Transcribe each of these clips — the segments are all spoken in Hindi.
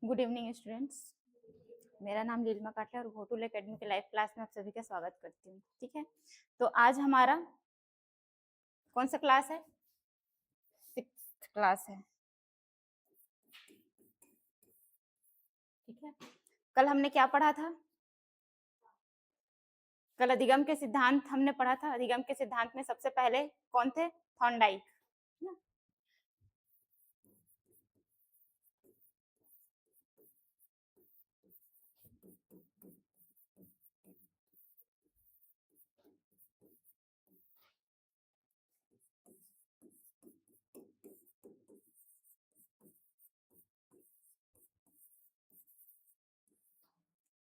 Good evening students. मेरा नाम लीलिमा काटले और घोटुल एकेडमी के लाइव क्लास में आप सभी का स्वागत करती हूँ। ठीक है, तो आज हमारा कौन सा क्लास है? 6th क्लास है। ठीक है, कल हमने क्या पढ़ा था? कल अधिगम के सिद्धांत हमने पढ़ा था। अधिगम के सिद्धांत में सबसे पहले कौन थे? थॉर्नडाइक।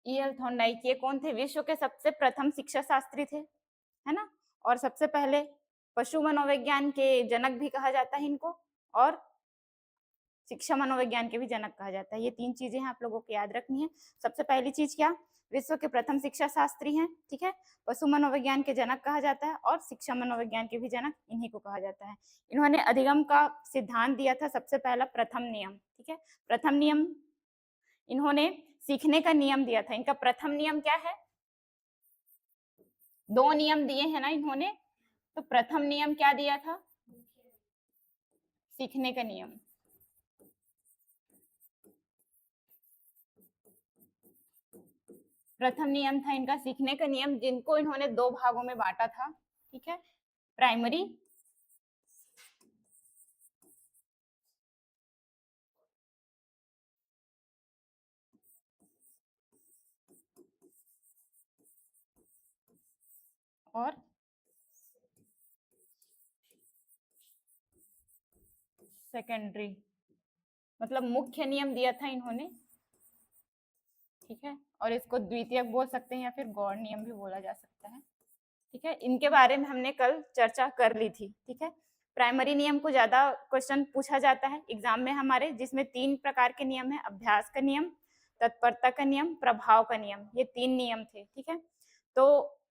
E.L. थॉर्नडाइक ये कौन थे? विश्व के सबसे प्रथम शिक्षा शास्त्री थे, है ना। और सबसे पहले पशु मनोविज्ञान के जनक भी कहा जाता है इनको, और शिक्षा मनोविज्ञान के भी जनक कहा जाता है। ये 3 चीजें हैं, आप लोगों को याद रखनी है। सबसे पहली चीज क्या? विश्व के प्रथम शिक्षा शास्त्री हैं। ठीक है, पशु मनोविज्ञान के जनक कहा जाता है और शिक्षा मनोविज्ञान के भी जनक इन्हीं को कहा जाता है। इन्होंने अधिगम का सिद्धांत दिया था, सबसे पहला प्रथम नियम। ठीक है, प्रथम नियम इन्होंने सीखने का नियम दिया था। इनका प्रथम नियम क्या है? 2 नियम दिए हैं ना इन्होंने, तो प्रथम नियम क्या दिया था? सीखने का नियम। प्रथम नियम था इनका सीखने का नियम, जिनको इन्होंने 2 भागों में बांटा था। ठीक है, प्राइमरी और सेकेंडरी, मतलब मुख्य नियम दिया था इन्होंने। ठीक है, और इसको द्वितीयक बोल सकते हैं या फिर गौड़ नियम भी बोला जा सकता है। ठीक है, इनके बारे में हमने कल चर्चा कर ली थी। ठीक है, प्राइमरी नियम को ज्यादा क्वेश्चन पूछा जाता है एग्जाम में हमारे, जिसमें 3 प्रकार के नियम है। अभ्यास का नियम, तत्परता का नियम, प्रभाव का नियम, ये 3 नियम थे। ठीक है, तो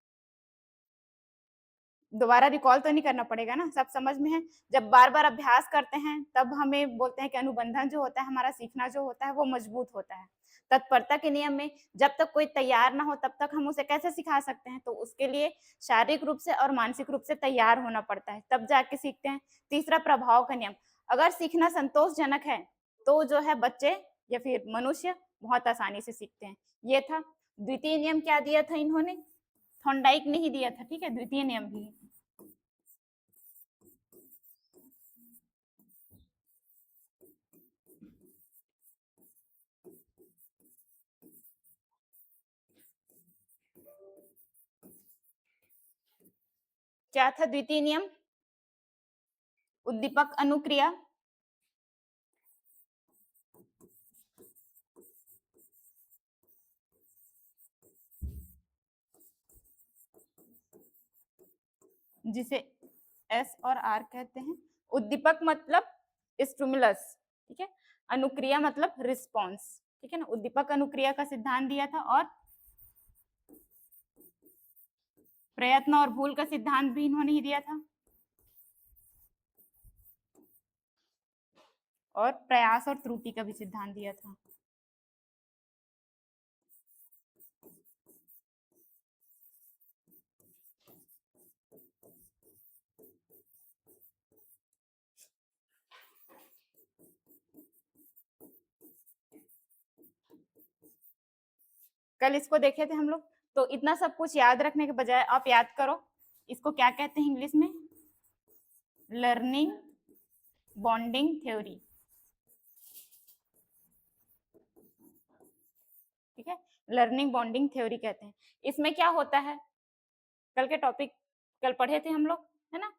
दोबारा रिकॉल तो नहीं करना पड़ेगा ना, सब समझ में है। जब बार बार अभ्यास करते हैं तब हमें बोलते हैं कि अनुबंधन जो होता है, हमारा सीखना जो होता है वो मजबूत होता है। तत्परता के नियम में जब तक कोई तैयार ना हो तब तक हम उसे कैसे सिखा सकते हैं? तो उसके लिए शारीरिक रूप से और मानसिक रूप से तैयार होना पड़ता है, तब जाके सीखते हैं। तीसरा प्रभाव का नियम, अगर सीखना संतोषजनक है तो जो है बच्चे या फिर मनुष्य बहुत आसानी से सीखते हैं। ये था। द्वितीय नियम क्या दिया था इन्होंने? थॉर्नडाइक ने ही दिया था। ठीक है, द्वितीय नियम भी क्या था? द्वितीय नियम उद्दीपक अनुक्रिया, जिसे एस और आर कहते हैं। उद्दीपक मतलब स्टिमुलस, ठीक है। अनुक्रिया मतलब रिस्पॉन्स, ठीक है ना। उद्दीपक अनुक्रिया का सिद्धांत दिया था, और प्रयत्न और भूल का सिद्धांत भी इन्होंने ही दिया था, और प्रयास और त्रुटि का भी सिद्धांत दिया था। कल इसको देखे थे हम लोग। तो इतना सब कुछ याद रखने के बजाय आप याद करो इसको क्या कहते हैं इंग्लिश में? Learning bonding theory. ठीक है, लर्निंग बॉन्डिंग थ्योरी कहते हैं। इसमें क्या होता है? कल के टॉपिक कल पढ़े थे हम लोग, है ना।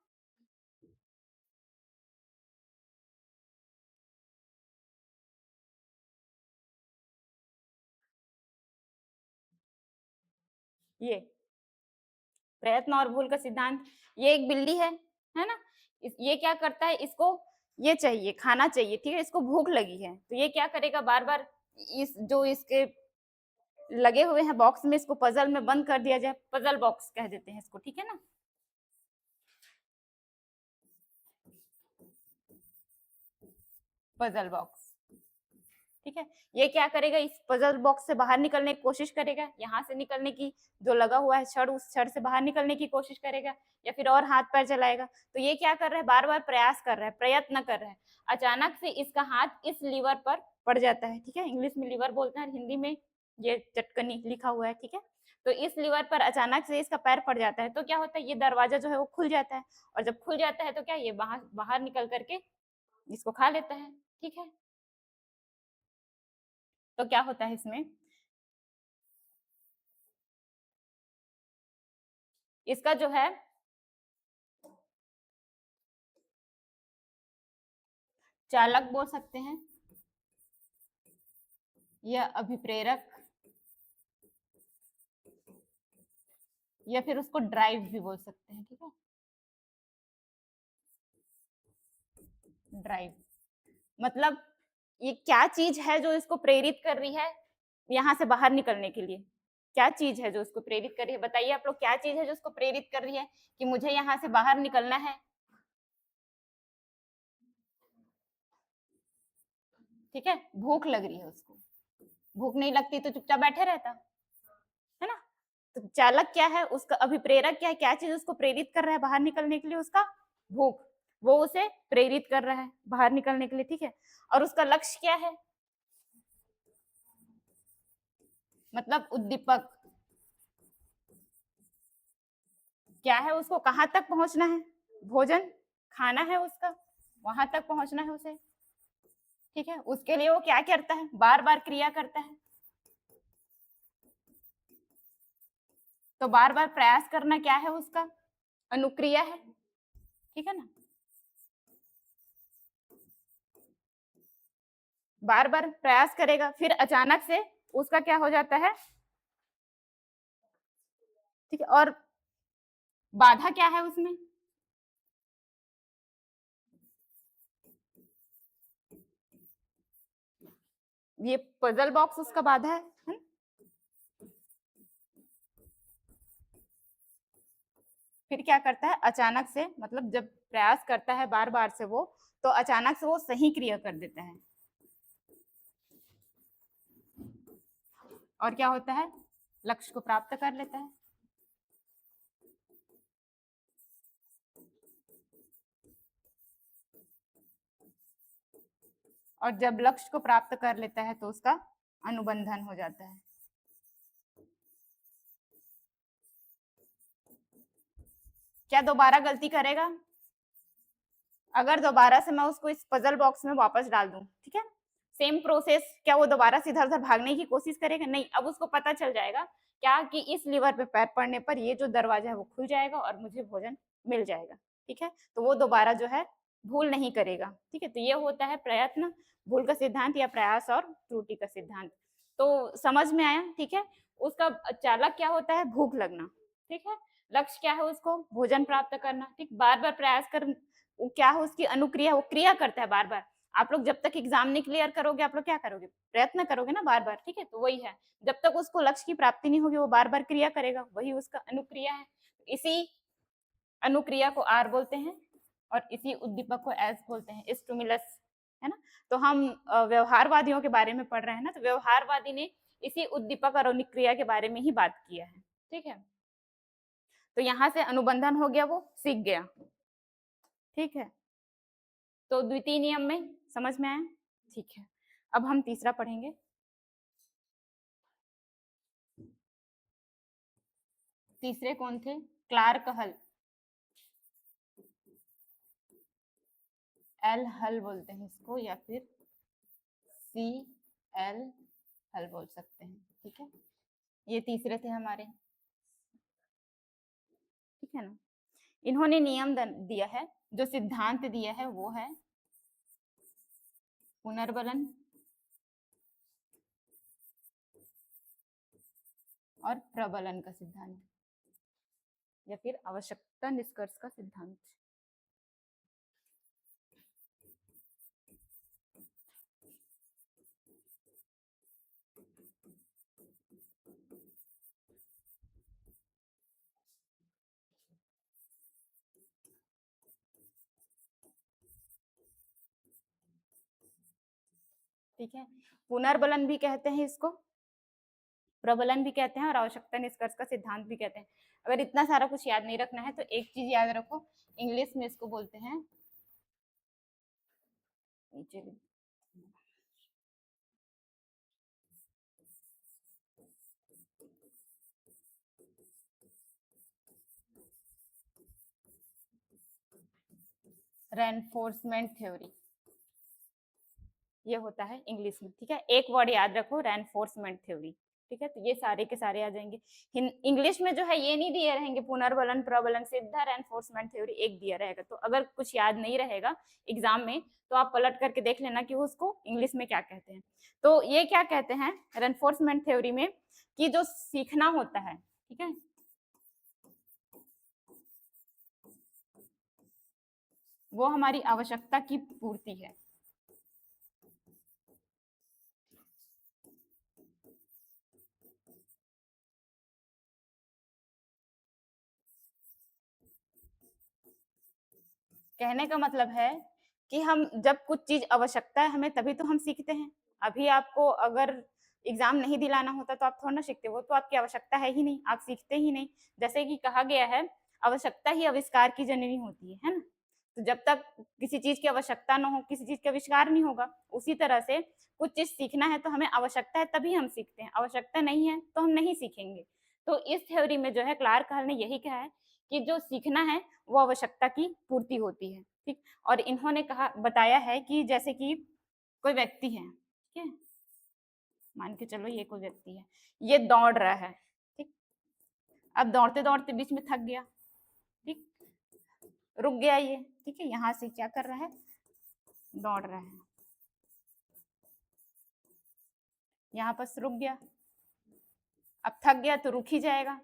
ये प्रयत्न और भूल का सिद्धांत, ये एक बिल्ली है ना। ये क्या करता है? इसको ये चाहिए, खाना चाहिए, ठीक है। इसको भूख लगी है, तो ये क्या करेगा? बार बार इस जो इसके लगे हुए हैं बॉक्स में, इसको पजल में बंद कर दिया जाए, पजल बॉक्स कह देते हैं इसको, ठीक है ना। पजल बॉक्स, ठीक है। ये क्या करेगा, इस पजल बॉक्स से बाहर निकलने की कोशिश करेगा, यहाँ से निकलने की जो लगा हुआ है छड़, उस छड़ से बाहर निकलने की कोशिश करेगा, या फिर और हाथ पैर चलाएगा। तो ये क्या कर रहा है, बार बार प्रयास कर रहा है, प्रयत्न कर रहा है। अचानक से इसका हाथ इस लीवर पर पड़ जाता है, ठीक है, इंग्लिश में लीवर बोलते हैं, हिंदी में ये चटकनी लिखा हुआ है, ठीक है। तो इस लीवर पर अचानक से इसका पैर पड़ जाता है, तो क्या होता है, ये दरवाजा जो है वो खुल जाता है, और जब खुल जाता है तो क्या, ये बाहर बाहर निकल करके इसको खा लेता है, ठीक है। तो क्या होता है इसमें, इसका जो है चालक बोल सकते हैं, या अभिप्रेरक, या फिर उसको ड्राइव भी बोल सकते हैं, ठीक है, ड्राइव। मतलब ये क्या चीज है जो इसको प्रेरित कर रही है यहाँ से बाहर निकलने के लिए, क्या चीज है जो उसको प्रेरित कर रही है, बताइए आप लोग, क्या चीज है जो उसको प्रेरित कर रही है कि मुझे यहाँ से बाहर निकलना है, ठीक है। भूख लग रही है उसको, भूख नहीं लगती तो चुपचाप बैठे रहता, है ना। तो चालक क्या है, उसका अभिप्रेरक क्या है, क्या चीज उसको प्रेरित कर रहा है बाहर निकलने के लिए, उसका भूख, वो उसे प्रेरित कर रहा है बाहर निकलने के लिए, ठीक है। और उसका लक्ष्य क्या है, मतलब उद्दीपक क्या है, उसको कहाँ तक पहुंचना है, भोजन खाना है उसका, वहां तक पहुंचना है उसे, ठीक है। उसके लिए वो क्या करता है, बार बार क्रिया करता है, तो बार बार प्रयास करना क्या है उसका, अनुक्रिया है, ठीक है ना। बार बार प्रयास करेगा, फिर अचानक से उसका क्या हो जाता है, ठीक है। और बाधा क्या है उसमें, ये पजल बॉक्स उसका बाधा है। फिर क्या करता है, अचानक से, मतलब जब प्रयास करता है बार बार से वो, तो अचानक से वो सही क्रिया कर देता है, और क्या होता है, लक्ष्य को प्राप्त कर लेता है। और जब लक्ष्य को प्राप्त कर लेता है तो उसका अनुबंधन हो जाता है। क्या दोबारा गलती करेगा, अगर दोबारा से मैं उसको इस पजल बॉक्स में वापस डाल दूं, ठीक है, सेम प्रोसेस, क्या वो दोबारा से इधर उधर भागने की कोशिश करेगा, नहीं। अब उसको पता चल जाएगा क्या, कि इस लीवर पे पैर पड़ने पर ये जो दरवाजा है वो खुल जाएगा और मुझे भोजन मिल जाएगा, ठीक है। तो वो दोबारा जो है भूल नहीं करेगा, ठीक है। तो ये होता है प्रयत्न भूल का सिद्धांत, या प्रयास और त्रुटि का सिद्धांत। तो समझ में आया, ठीक है। उसका चालक क्या होता है, भूख लगना, ठीक है। लक्ष्य क्या है, उसको भोजन प्राप्त करना, ठीक। बार बार प्रयास कर, वो क्या है उसकी अनुक्रिया, वो क्रिया करता है बार बार। आप लोग जब तक एग्जाम नहीं क्लियर करोगे, आप लोग क्या करोगे, प्रयत्न करोगे ना बार बार, ठीक है। तो वही है, जब तक उसको लक्ष्य की प्राप्ति नहीं होगी वो बार बार क्रिया करेगा, वही उसका अनुक्रिया है। इसी अनुक्रिया को आर बोलते हैं, और इसी उद्दीपक को एस बोलते हैं, स्टिमुलस, है ना। तो हम व्यवहारवादियों के बारे में पढ़ रहे हैं ना, तो व्यवहारवादी ने इसी उद्दीपक और अनुक्रिया के बारे में ही बात किया है, ठीक है। तो यहाँ से अनुबंधन हो गया, वो सीख गया, ठीक है। तो द्वितीय नियम में समझ में आया, ठीक है। अब हम तीसरा पढ़ेंगे। तीसरे कौन थे, क्लार्क हल, एल हल बोलते हैं इसको, या फिर सी एल हल बोल सकते हैं, ठीक है। ये तीसरे थे हमारे, ठीक है ना। इन्होंने नियम दिया है, जो सिद्धांत दिया है वो है पुनर्बलन और प्रबलन का सिद्धांत, या फिर आवश्यकता निष्कर्ष का सिद्धांत। ठीक है। पुनर्बलन भी कहते हैं इसको, प्रबलन भी कहते हैं और आवश्यकता निष्कर्ष का सिद्धांत भी कहते हैं। अगर इतना सारा कुछ याद नहीं रखना है तो एक चीज याद रखो, इंग्लिश में इसको बोलते हैं, नीचे रेनफोर्समेंट थ्योरी, ये होता है इंग्लिश में। ठीक है, एक वर्ड याद रखो, रेनफोर्समेंट थ्योरी। ठीक है, तो ये सारे के सारे आ जाएंगे। इंग्लिश में जो है ये नहीं दिए रहेंगे, पुनर्बलन, प्रबलन, सीधा रेनफोर्समेंट थ्योरी एक दिया रहेगा। तो अगर कुछ याद नहीं रहेगा एग्जाम में तो आप पलट करके देख लेना कि उसको इंग्लिश में क्या कहते हैं। तो ये क्या कहते हैं रेनफोर्समेंट थ्योरी में, कि जो सीखना होता है, ठीक है, वो हमारी आवश्यकता की पूर्ति है। कहने का मतलब है कि हम जब कुछ चीज आवश्यकता है हमें तभी तो हम सीखते हैं। अभी आपको अगर एग्जाम नहीं दिलाना होता तो आप थोड़ा ना सीखते, वो तो आपकी आवश्यकता है ही नहीं, आप सीखते ही नहीं। जैसे कि कहा गया है, आवश्यकता ही आविष्कार की जननी होती है ना। तो जब तक किसी चीज की आवश्यकता ना हो किसी चीज का आविष्कार नहीं होगा। उसी तरह से कुछ चीज सीखना है तो हमें आवश्यकता है तभी हम सीखते हैं, आवश्यकता नहीं है तो हम नहीं सीखेंगे। तो इस थ्योरी में जो है क्लार्क हॉल ने यही कहा है कि जो सीखना है वो आवश्यकता की पूर्ति होती है। ठीक, और इन्होंने कहा बताया है कि जैसे कि कोई व्यक्ति है, ठीक है, मान के चलो ये कोई व्यक्ति है, ये दौड़ रहा है, ठीक, अब दौड़ते दौड़ते बीच में थक गया, ठीक, रुक गया ये, ठीक है, यहाँ से क्या कर रहा है, दौड़ रहा है, यहाँ पर रुक गया, अब थक गया तो रुक ही जाएगा।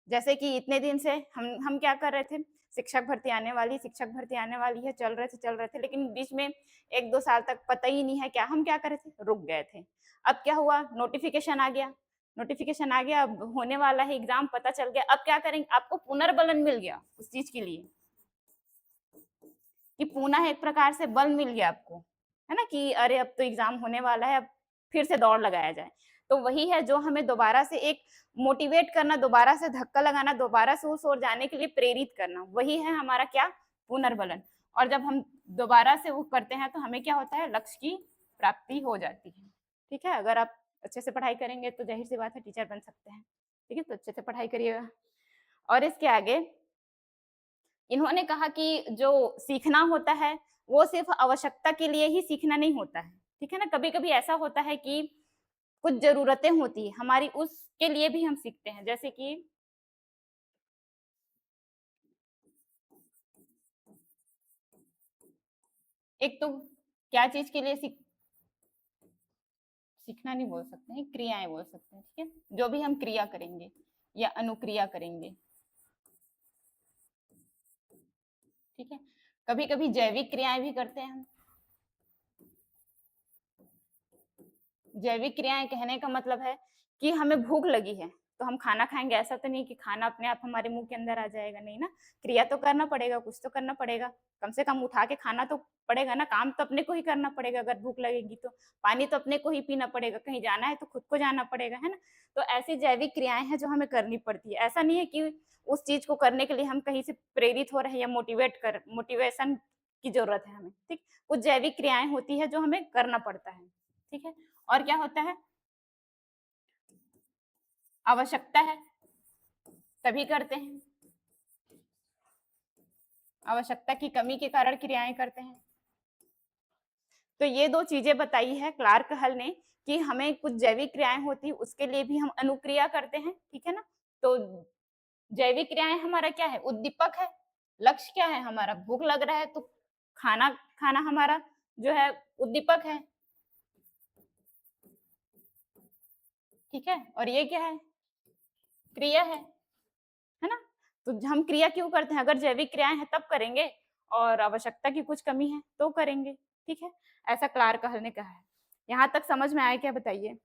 जैसे कि इतने दिन से हम क्या कर रहे थे, शिक्षक भर्ती आने वाली, शिक्षक भर्ती आने वाली है, चल रहे थे, लेकिन बीच में 1-2 साल तक पता ही नहीं है क्या हम क्या कर रहे थे, रुक गए थे। अब क्या हुआ, नोटिफिकेशन आ गया, नोटिफिकेशन आ गया, अब होने वाला है एग्जाम, पता चल गया, अब क्या करेंगे, आपको पुनर्बलन मिल गया उस चीज के लिए, कि पुनः एक प्रकार से बल मिल गया आपको, है ना, कि अरे अब तो एग्जाम होने वाला है, अब फिर से दौड़ लगाया जाए। तो वही है जो हमें दोबारा से एक मोटिवेट करना, दोबारा से धक्का लगाना, दोबारा से उस ओर जाने के लिए प्रेरित करना, वही है हमारा क्या, पुनर्बलन। और जब हम दोबारा से वो करते हैं तो हमें क्या होता है, लक्ष्य की प्राप्ति हो जाती है। ठीक है, अगर आप अच्छे से पढ़ाई करेंगे तो जाहिर सी बात है टीचर बन सकते हैं। ठीक है, तो अच्छे से पढ़ाई करिएगा। और इसके आगे इन्होंने कहा कि जो सीखना होता है वो सिर्फ आवश्यकता के लिए ही सीखना नहीं होता है। ठीक है ना, कभी कभी ऐसा होता है कि कुछ जरूरतें होती है हमारी, उसके लिए भी हम सीखते हैं। जैसे कि एक तो क्या चीज के लिए सीखना नहीं बोल सकते हैं, क्रियाएं बोल सकते हैं। ठीक है, जो भी हम क्रिया करेंगे या अनुक्रिया करेंगे, ठीक है, कभी कभी जैविक क्रियाएं भी करते हैं हम। जैविक क्रियाएं कहने का मतलब है कि हमें भूख लगी है तो हम खाना खाएंगे, ऐसा तो नहीं कि खाना अपने आप हमारे मुंह के अंदर आ जाएगा, नहीं ना, क्रिया तो करना पड़ेगा, कुछ तो करना पड़ेगा, कम से कम उठा के खाना तो पड़ेगा ना, काम तो अपने को ही करना पड़ेगा। अगर भूख लगेगी तो पानी तो अपने को ही पीना पड़ेगा, कहीं जाना है तो खुद को जाना पड़ेगा, है ना। तो ऐसी जैविक क्रियाएं हैं जो हमें करनी पड़ती है। ऐसा नहीं है कि उस चीज को करने के लिए हम कहीं से प्रेरित हो रहे हैं या मोटिवेशन की जरूरत है हमें। ठीक, कुछ जैविक क्रियाएं होती है जो हमें करना पड़ता है। ठीक है, और क्या होता है, आवश्यकता है तभी करते हैं, आवश्यकता की कमी के कारण क्रियाएं करते हैं। तो ये दो चीजें बताई है क्लार्क हल ने, कि हमें कुछ जैविक क्रियाएं होती है उसके लिए भी हम अनुक्रिया करते हैं। ठीक है ना, तो जैविक क्रियाएं हमारा क्या है, उद्दीपक है। लक्ष्य क्या है हमारा, भूख लग रहा है तो खाना खाना हमारा जो है उद्दीपक है। ठीक है, और ये क्या है, क्रिया है ना। तो हम क्रिया क्यों करते हैं, अगर जैविक क्रियाएं हैं तब करेंगे, और आवश्यकता की कुछ कमी है तो करेंगे। ठीक है, ऐसा क्लार्क हल ने कहा है। यहाँ तक समझ में आया क्या, बताइए।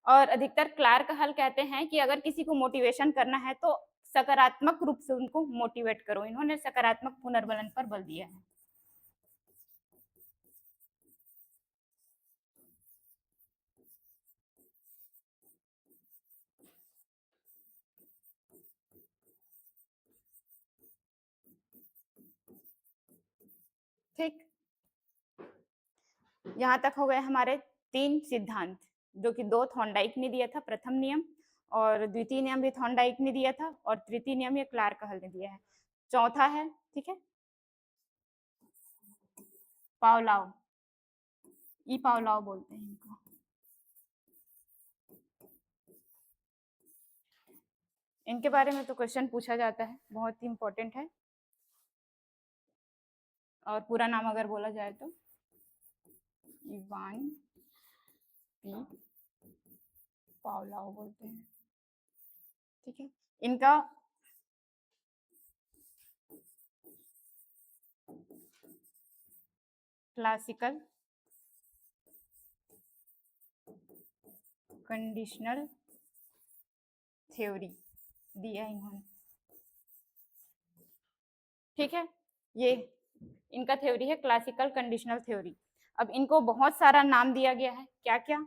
और अधिकतर क्लार्क हल कहते हैं कि अगर किसी को मोटिवेशन करना है तो सकारात्मक रूप से उनको मोटिवेट करो। इन्होंने सकारात्मक पुनर्बलन पर बल दिया है। ठीक, यहाँ तक हो गए हमारे 3 सिद्धांत, जो कि 2 थॉर्नडाइक ने दिया था, प्रथम नियम, और द्वितीय नियम भी थॉर्नडाइक ने दिया था, और तृतीय नियम ये क्लार्क-हल ने दिया है। चौथा है, ठीक है, पावलोव, ई पावलोव बोलते हैं इनको। इनके बारे में तो क्वेश्चन पूछा जाता है, बहुत ही इंपॉर्टेंट है, और पूरा नाम अगर बोला जाए तो इवान पी पावलोव बोलते हैं, ठीक है। इनका क्लासिकल कंडीशनल थ्योरी दिया है इन्होंने, ठीक है। ये इनका थ्योरी है क्लासिकल कंडीशनल थ्योरी। अब इनको बहुत सारा नाम दिया गया है, क्या क्या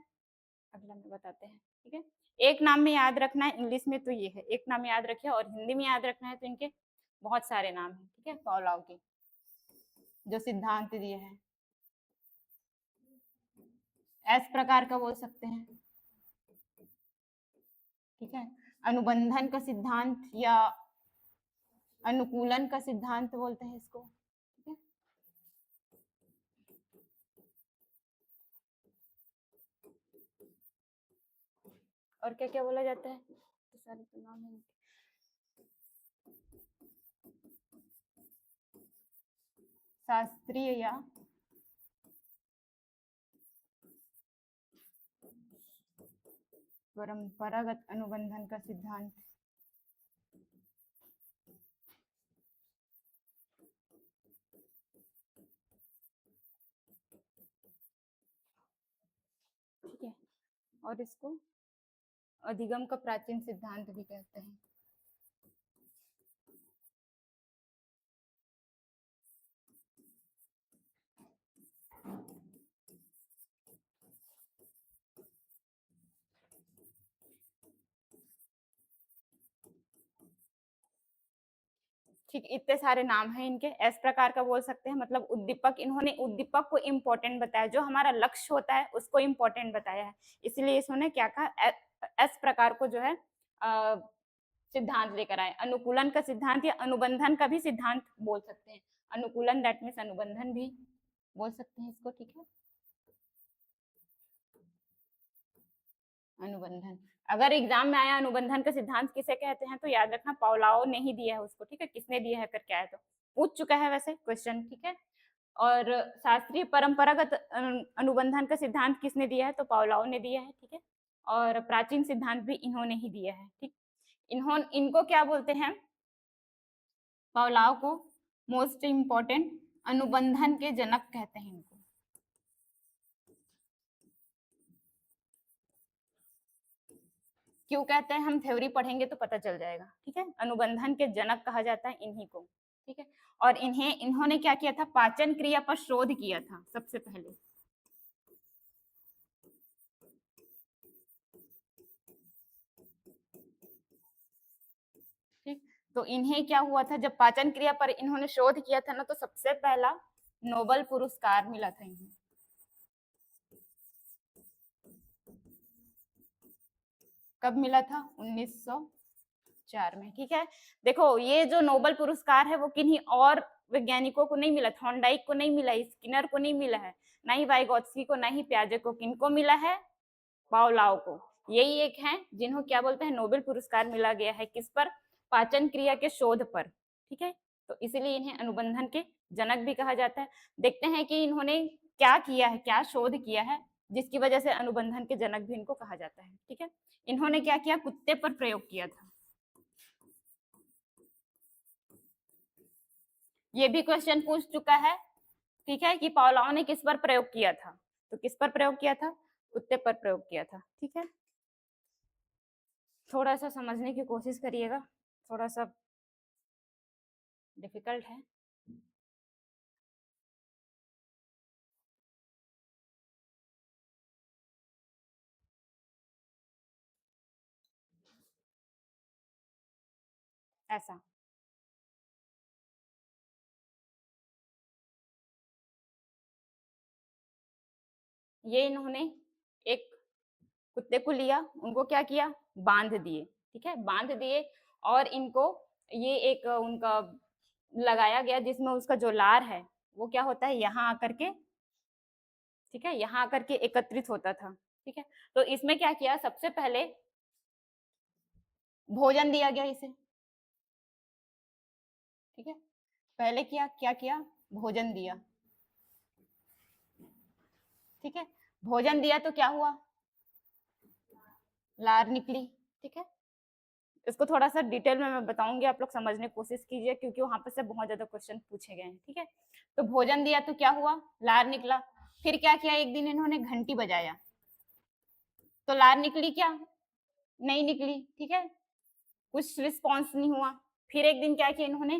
अगला में बताते हैं, ठीक है। एक नाम में याद रखना है, इंग्लिश में तो ये है, एक नाम याद रखिए, और हिंदी में याद रखना है तो इनके बहुत सारे नाम हैं, ठीक है, पावलोव के जो सिद्धांत दिए हैं। एस प्रकार का बोल सकते हैं, ठीक है, अनुबंधन का सिद्धांत या अनुकूलन का सिद्धांत बोलते हैं इसको, ठीक है। और क्या क्या बोला जाता है, तो सारे तो नाम है। शास्त्रीय या परंपरागत अनुबंधन का सिद्धांत, ठीक है, और इसको अधिगम का प्राचीन सिद्धांत भी कहते हैं। ठीक, इतने सारे नाम हैं इनके, एस प्रकार का बोल सकते हैं, मतलब उद्दीपक, इन्होंने उद्दीपक को इम्पोर्टेंट बताया, जो हमारा लक्ष्य होता है उसको इम्पोर्टेंट बताया है, इसलिए इन्होंने क्या कहा, एस प्रकार को जो है सिद्धांत लेकर आए। अनुकूलन का सिद्धांत या अनुबंधन का भी सिद्धांत बोल सकते हैं, अनुकूलन दैट मीन्स अनुबंधन भी बोल सकते हैं इसको, ठीक है। अनुबंधन, अगर एग्जाम में आया अनुबंधन का सिद्धांत किसे कहते हैं तो याद रखना पावलोव ने ही दिया है उसको, ठीक है, किसने दिया है करके आया तो पूछ चुका है वैसे क्वेश्चन, ठीक है। और शास्त्रीय परंपरागत अनुबंधन का सिद्धांत किसने दिया है तो पावलोव ने दिया है, ठीक है। और प्राचीन सिद्धांत भी इन्होंने ही दिया है, ठीक। इनको क्या बोलते हैं, पावलोव को मोस्ट इंपॉर्टेंट अनुबंधन के जनक कहते हैं इनको। क्यों कहते हैं, हम थ्योरी पढ़ेंगे तो पता चल जाएगा, ठीक है। अनुबंधन के जनक कहा जाता है इन्हीं को, ठीक है। और इन्होंने क्या किया था, पाचन क्रिया पर शोध किया था सबसे पहले, ठीक। तो इन्हें क्या हुआ था, जब पाचन क्रिया पर इन्होंने शोध किया था ना, तो सबसे पहला नोबेल पुरस्कार मिला था इन्हें। कब मिला था, 1904 में, ठीक है। देखो ये जो नोबेल पुरस्कार है वो किन्हीं और वैज्ञानिकों को नहीं मिला, थॉर्नडाइक को नहीं मिला, स्किनर को नहीं मिला है, ना ही वाइगोत्स्की को, ना ही पियाजे को, किनको मिला है, पावलोव को। यही एक है जिन्हों क्या बोलते हैं, नोबेल पुरस्कार मिला गया है, किस पर, पाचन क्रिया के शोध पर, ठीक है। तो इसलिए इन्हें अनुबंधन के जनक भी कहा जाता है। देखते हैं कि इन्होंने क्या किया है, क्या शोध किया है जिसकी वजह से अनुबंधन के जनक भी इनको कहा जाता है, ठीक है। इन्होंने क्या किया, कुत्ते पर प्रयोग किया था, ये भी क्वेश्चन पूछ चुका है, ठीक है, कि पावलोव ने किस पर प्रयोग किया था, तो किस पर प्रयोग किया था, कुत्ते पर प्रयोग किया था, ठीक है। थोड़ा सा समझने की कोशिश करिएगा, थोड़ा सा डिफिकल्ट है। ऐसा ये इन्होंने एक कुत्ते को लिया, उनको क्या किया, बांध दिए, ठीक है, बांध दिए और इनको ये एक उनका लगाया गया जिसमें उसका जो लार है वो क्या होता है, यहाँ आकर के, ठीक है, यहाँ आकर के एकत्रित होता था, ठीक है। तो इसमें क्या किया, सबसे पहले भोजन दिया गया इसे, ठीक है, पहले क्या किया, भोजन दिया, ठीक है, भोजन दिया तो क्या हुआ, लार निकली, ठीक है। इसको थोड़ा सा डिटेल में मैं बताऊंगी, आप लोग समझने की कोशिश कीजिए क्योंकि वहां पर से बहुत ज्यादा क्वेश्चन पूछे गए हैं, ठीक है। तो भोजन दिया तो क्या हुआ, लार निकला, फिर क्या किया, एक दिन इन्होंने घंटी बजाया तो लार निकली क्या, नहीं निकली, ठीक है, कुछ रिस्पॉन्स नहीं हुआ। फिर एक दिन क्या किया इन्होंने,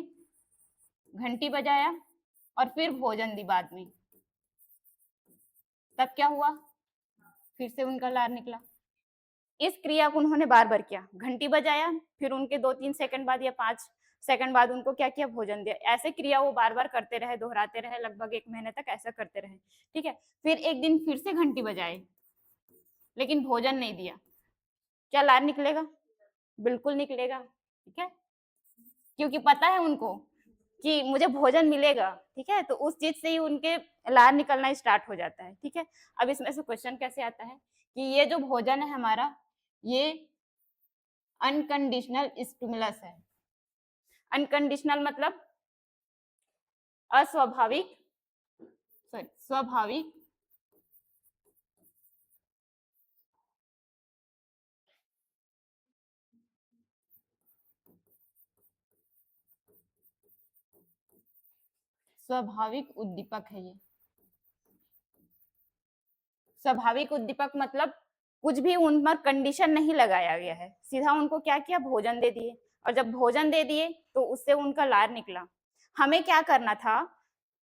घंटी बजाया और फिर भोजन दी बाद में, तब क्या हुआ, फिर से उनका लार निकला। इस क्रिया को उन्होंने बार बार किया, घंटी बजाया, फिर उनके 2-3 सेकंड बाद या 5 सेकंड बाद उनको क्या किया, भोजन दिया। ऐसे क्रिया वो बार बार करते रहे, दोहराते रहे, लगभग 1 महीने तक ऐसा करते रहे, ठीक है। फिर एक दिन फिर से घंटी बजाए लेकिन भोजन नहीं दिया, क्या लार निकलेगा, बिल्कुल निकलेगा, ठीक है, क्योंकि पता है उनको कि मुझे भोजन मिलेगा, ठीक है, तो उस चीज से ही उनके लार निकलना स्टार्ट हो जाता है, ठीक है। अब इसमें से क्वेश्चन कैसे आता है कि ये जो भोजन है हमारा, ये अनकंडीशनल स्टिमुलस है। अनकंडीशनल मतलब अस्वाभाविक, सॉरी स्वाभाविक स्वाभाविक उद्दीपक है ये। स्वाभाविक उद्दीपक मतलब कुछ भी उन पर कंडीशन नहीं लगाया गया है, सीधा उनको क्या किया, भोजन दे दिए, और जब भोजन दे दिए तो उससे उनका लार निकला। हमें क्या करना था,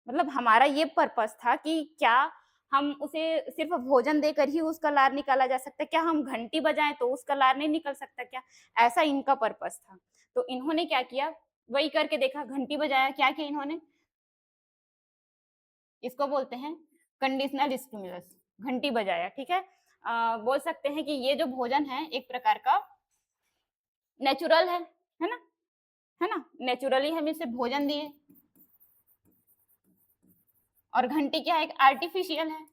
मतलब हमारा ये पर्पस था कि क्या हम उसे सिर्फ भोजन देकर ही उसका लार निकाला जा सकता है, क्या हम घंटी बजाएं तो उसका लार नहीं निकल सकता क्या, ऐसा इनका पर्पस था। तो इन्होंने क्या किया, वही करके देखा, घंटी बजाया, क्या किया इन्होंने, इसको बोलते हैं कंडीशनल स्टिमुलस, घंटी बजाया, ठीक है। बोल सकते हैं कि ये जो भोजन है एक प्रकार का नेचुरल है ना, है ना, नेचुरली हम इसे भोजन दिए, और घंटी क्या है, एक आर्टिफिशियल है।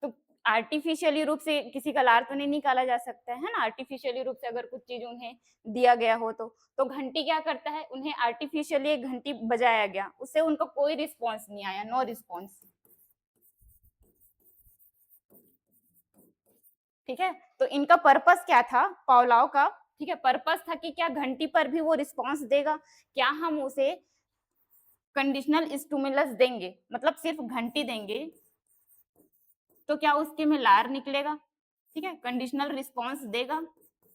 तो आर्टिफिशियली रूप से किसी का लार तो नहीं निकाला जा सकता है ना, आर्टिफिशियली रूप से अगर कुछ चीज उन्हें दिया गया हो तो घंटी क्या करता है, उन्हें आर्टिफिशियली एक घंटी बजाया गया, उससे उनको कोई रिस्पॉन्स नहीं आया, नो रिस्पॉन्स, ठीक है। तो इनका पर्पस क्या था, पावलाव का, ठीक है, पर्पस था कि क्या घंटी पर भी वो रिस्पॉन्स देगा, क्या हम उसे कंडीशनल स्टिमुलस देंगे, मतलब सिर्फ घंटी देंगे तो क्या उसके में लार निकलेगा, ठीक है, कंडीशनल रिस्पॉन्स देगा,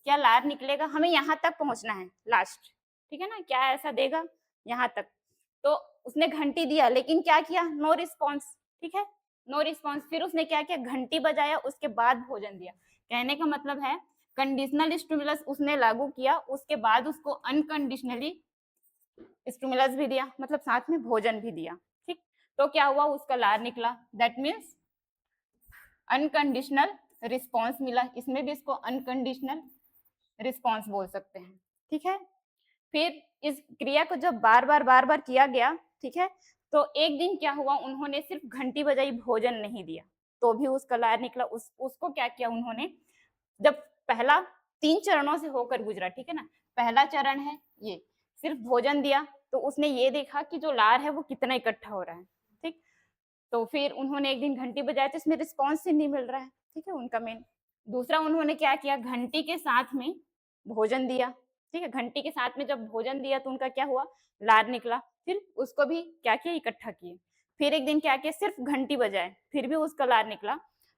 क्या लार निकलेगा, हमें यहाँ तक पहुंचना है लास्ट, ठीक है ना, क्या ऐसा देगा यहाँ तक। तो उसने घंटी दिया लेकिन क्या किया, नो रिस्पॉन्स, ठीक है, नो रिस्पॉन्स। फिर उसने क्या किया, घंटी बजाया, उसके बाद भोजन दिया। कहने का मतलब है कंडीशनल स्टिमुलस उसने लागू किया, उसके बाद उसको अनकंडीशनली स्टिमुलस भी दिया, मतलब साथ में भोजन भी दिया, ठीक। तो क्या हुआ, उसका लार निकला, दैट मीन्स अनकंडीशनल रिस्पॉन्स मिला, इसमें भी इसको अनकंडीशनल रिस्पॉन्स बोल सकते हैं, ठीक है। फिर इस क्रिया को जब बार बार किया गया, ठीक है, तो एक दिन क्या हुआ, उन्होंने सिर्फ घंटी बजाई, भोजन नहीं दिया, तो भी उसका लार निकला। उसको क्या किया उन्होंने, जब पहला 3 चरणों से होकर गुजरा, ठीक है ना, पहला चरण है ये, सिर्फ भोजन दिया तो उसने ये देखा कि जो लार है वो कितना इकट्ठा हो रहा है, ठीक। तो फिर उन्होंने एक दिन घंटी बजाई तो इसमें रिस्पॉन्स ही नहीं मिल रहा है, ठीक है, उनका मेन। दूसरा उन्होंने क्या किया, घंटी के साथ में भोजन दिया, ठीक है, घंटी के साथ में जब भोजन दिया तो उनका क्या हुआ, लार निकला, फिर उसको भी क्या किया, इकट्ठा किए। फिर एक दिन क्या किया, सिर्फ घंटी बजाए, फिर भी उसका लार निकला।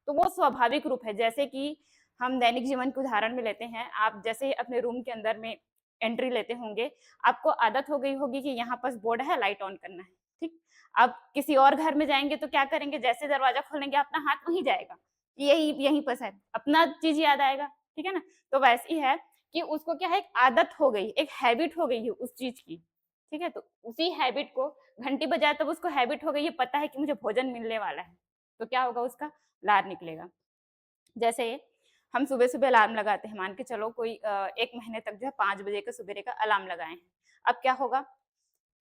तो वो स्वाभाविक रूप है, जैसे कि हम दैनिक जीवन के उदाहरण में लेते हैं, आप जैसे अपने रूम के अंदर में एंट्री लेते होंगे, आपको आदत हो गई होगी कि यहाँ पास बोर्ड है, लाइट ऑन करना है, ठीक। अब किसी और घर में जाएंगे तो क्या करेंगे, जैसे दरवाजा खोलेंगे अपना हाथ वहीं जाएगा, यही यहीं पर है, अपना चीज याद आएगा, ठीक है ना। तो वैसे ही है कि उसको क्या है, एक आदत हो गई, एक हैबिट हो गई है उस चीज की, ठीक है? तो उसी हैबिट को घंटी बजाए तब उसको हैबिट हो गई है, पता है कि मुझे भोजन मिलने वाला है, तो क्या होगा उसका लार निकलेगा। जैसे हम सुबह-सुबह अलार्म लगाते हैं, मान के चलो कोई 1 महीने तक जो है 5 बजे का सवेरे का अलार्म लगाए हैं। अब क्या होगा,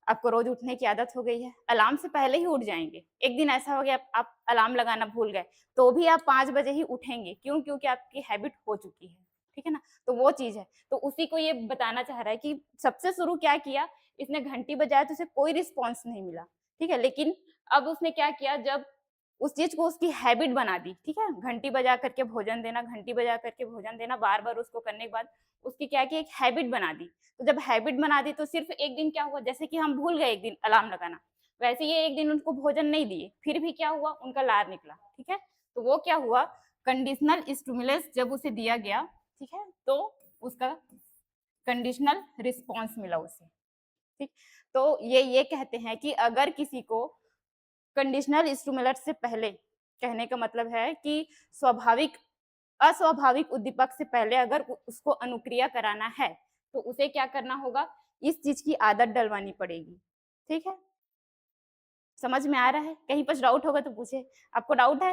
आपको रोज़ उठने की आदत हो गई है, अलार्म से पहले ही उठ जाएँगे। एक दिन ऐसा हो गया आप अलार्म लगाना भूल गए, तो भी आप 5 बजे ही उठेंगे, क्यों? क्योंकि आपकी हैबिट हो चुकी है, ठीक है ना? तो वो चीज़ है, तो उसी को ये बताना चाह रहा है कि सबसे शुरू क्या किया, इसने घंटी बजाया तो उसे कोई रिस्पॉन्स नहीं मिला, ठीक है? लेकिन अब उसने क्या किया, जब उस चीज़ को उसकी हैबिट बना दी, ठीक है? घंटी बजा कर के भोजन देना, घंटी बजा कर के भोजन देना, बार-बार उसको करने के बाद उसकी क्या की एक हैबिट बना दी। तो जब हैबिट बना दी तो सिर्फ़ एक दिन क्या हुआ, जैसे कि हम भूल गए एक दिन अलार्म लगाना, वैसे ही एक दिन उनको भोजन नहीं दिए, फिर भी क्या हुआ उनका लार निकला, ठीक है? तो वो क्या हुआ, कंडीशनल स्टिमुलस जब उसे दिया गया, ठीक है? तो उसका कंडीशनल रिस्पॉन्स मिला उसे, ठीक? तो ये कहते हैं कि अगर किसी को कंडीशनल स्टिमुलस से पहले, कहने का मतलब है कि स्वाभाविक अस्वाभाविक उद्दीपक से पहले अगर उसको अनुक्रिया कराना है, तो उसे क्या करना होगा, इस चीज़ की आदत डलवानी पड़ेगी, ठीक है? समझ में आ रहा है? कहीं कुछ डाउट होगा तो पूछिए। आपको डाउट है?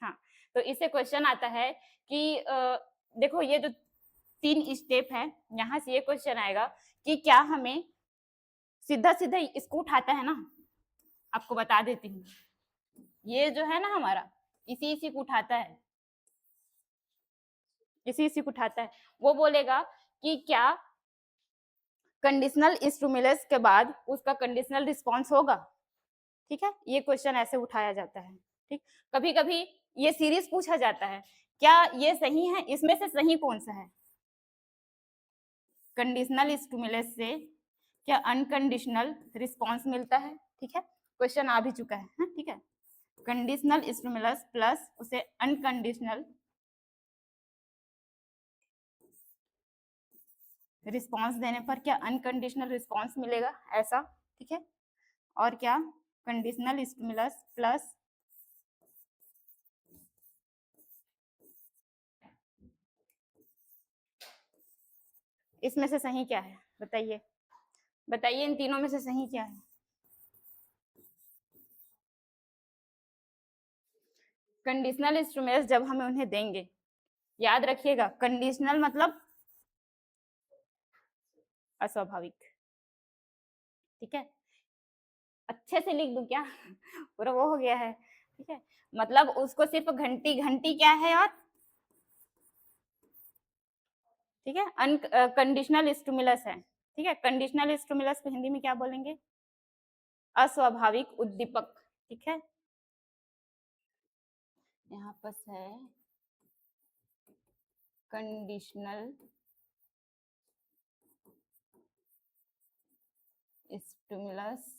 हाँ, तो इससे क्वेश्चन आता है कि देखो ये जो 3 स्टेप हैं, यहाँ से ये क्वेश्चन आएगा कि क्या हमें सीधा-सीधा इसको उठाता है ना, आपको बता देती हूँ। ये जो है ना हमारा, इसी-इसी को उठाता है, इसी-इसी को उठाता है। वो बोलेगा कि क्या कंडीशनल स्टिमुलस के बाद उसका कंडीशनल रिस्पॉन्स होगा, ठीक है? ये क्वेश्चन ऐसे उठाया जाता है, ठीक? कभी-कभी ये सीरीज़ पूछा जाता है, क्या ये सही है? इसमें से सही कौन-सा है? कंडीशनल स्टिमुलस से क्या अनकंडीशनल रिस्पॉन्स मिलता है, ठीक है? क्वेश्चन आ भी चुका है, हाँ, ठीक है? कंडीशनल स्टिमुलस प्लस उसे अनकंडीशनल रिस्पॉन्स देने पर क्या अनकंडीशनल रिस्पॉन्स मिलेगा, ऐसा, ठीक है? और क्या कंडीशनल स्टिमुलस प्लस इसमें से सही क्या है? बताइए। बताइए इन तीनों में से सही क्या है? कंडीशनल स्टिमुलस जब हमें उन्हें देंगे, याद रखिएगा कंडीशनल मतलब अस्वाभाविक, ठीक है? अच्छे से लिख दूं क्या? पूरा वो हो गया है, ठीक है? मतलब उसको सिर्फ घंटी घंटी क्या है और ठीक है कंडीशनल स्टिमुलस है, ठीक है? कंडीशनल स्टिमुलस को हिंदी में क्या बोलेंगे? अस्वाभाविक उद्दीपक, ठीक है? यहाँ पर है कंडीशनल स्टिमुलस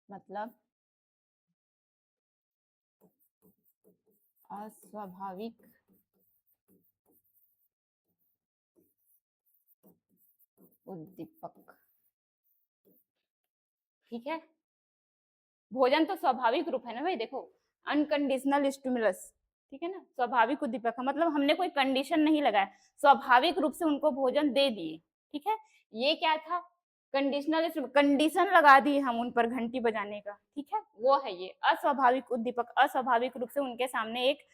मतलब अस्वाभाविक उद्दीपक, ठीक है? भोजन तो स्वाभाविक रूप है ना भाई, देखो अनकंडीशनल स्टिमुलस, ठीक है ना? स्वाभाविक उद्दीपक का मतलब हमने कोई कंडीशन नहीं लगाया, स्वाभाविक रूप से उनको भोजन दे दिए, ठीक है? ये क्या था, कंडीशनल कंडीशन लगा दी हम उन पर घंटी बजाने का, ठीक है? वो है ये अस्वाभाविक उद्दीपक, अस्वाभाविक रूप से उनके सामने एक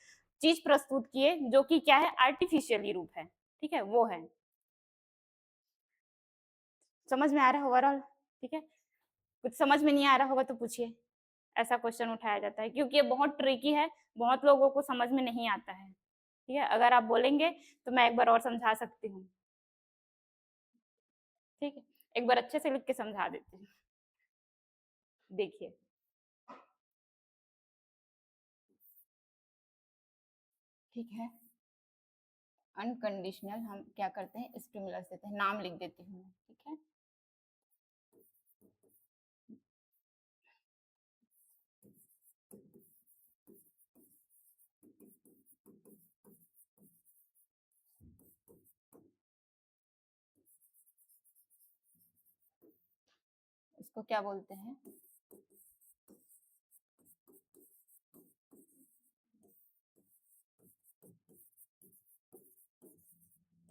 चीज प्रस्तुत किए जो कि क्या है, आर्टिफिशियली रूप है, ठीक है? वो है, समझ में आ रहा है ओवरऑल, ठीक है? कुछ समझ में नहीं आ रहा होगा तो पूछिए। ऐसा क्वेश्चन उठाया जाता है क्योंकि ये बहुत ट्रिकी है, बहुत लोगों को समझ में नहीं आता है, ठीक है? अगर आप बोलेंगे तो मैं एक बार और समझा सकती हूँ, ठीक है? एक बार अच्छे से लिख के समझा देती हूँ। देखिए, ठीक है? अनकंडीशनल हम क्या करते हैं, स्टिमुलस देते हैं, नाम लिख देती हूँ, ठीक है? इसको क्या बोलते हैं?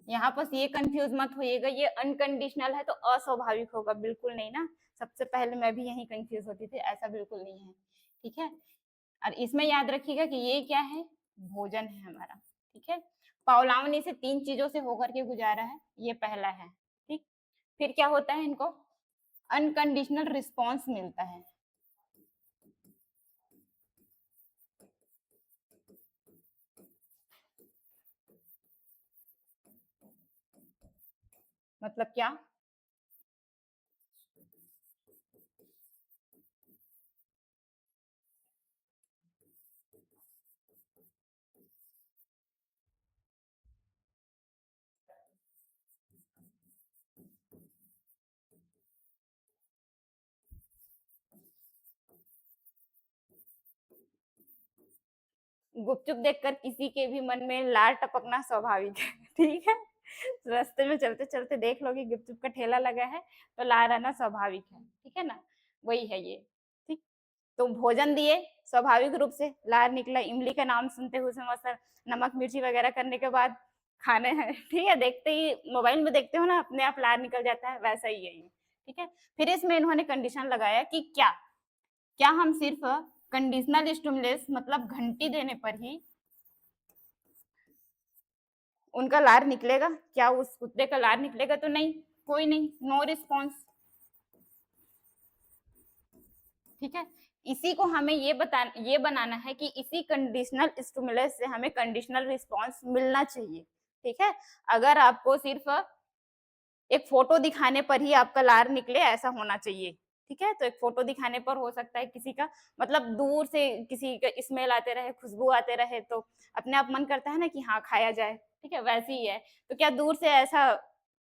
यहाँ पर ये कंफ्यूज मत होइएगा, ये अनकंडीशनल है तो अस्वाभाविक होगा, बिल्कुल नहीं ना। सबसे पहले मैं भी यही कंफ्यूज होती थी, ऐसा बिल्कुल नहीं है, ठीक है। और इसमें याद रखिएगा कि ये क्या है, भोजन है हमारा, ठीक है। पावलावन से 3 चीजों से होकर के गुजारा है, ये पहला है, ठीक। फिर क्या होता है, इनको अनकंडीशनल रिस्पॉन्स मिलता है। मतलब क्या, गुपचुप देखकर किसी के भी मन में लार टपकना स्वाभाविक है, ठीक है। रास्ते में चलते चलते देख लो कि गुपचुप का ठेला लगा है तो लार आना स्वाभाविक है, ठीक है ना, वही है ये, ठीक। तो भोजन दिए, स्वाभाविक रूप से लार निकला, इमली का नाम सुनते हुए समोसा नमक मिर्ची वगैरह करने के बाद खाने हैं, ठीक है। देखते ही मोबाइल में देखते हो ना, अपने आप लार निकल जाता है, वैसा ही है ये, ठीक है। फिर इसमें इन्होंने कंडीशन लगाया कि क्या क्या हम सिर्फ कंडीशनल स्टिमुलस मतलब घंटी देने पर ही उनका लार निकलेगा, क्या उस कुत्ते का लार निकलेगा, तो नहीं, कोई नहीं, नो रिस्पॉन्स, ठीक है। इसी को हमें ये बनाना है कि इसी कंडीशनल स्टिमुलस से हमें कंडीशनल रिस्पॉन्स मिलना चाहिए, ठीक है। अगर आपको सिर्फ एक फोटो दिखाने पर ही आपका लार निकले, ऐसा होना चाहिए, ठीक है। तो एक फोटो दिखाने पर हो सकता है किसी का, मतलब दूर से किसी का स्मेल आते रहे, खुशबू आते रहे, तो अपने आप मन करता है ना कि हाँ खाया जाए, ठीक है, वैसे ही है। तो क्या दूर से ऐसा,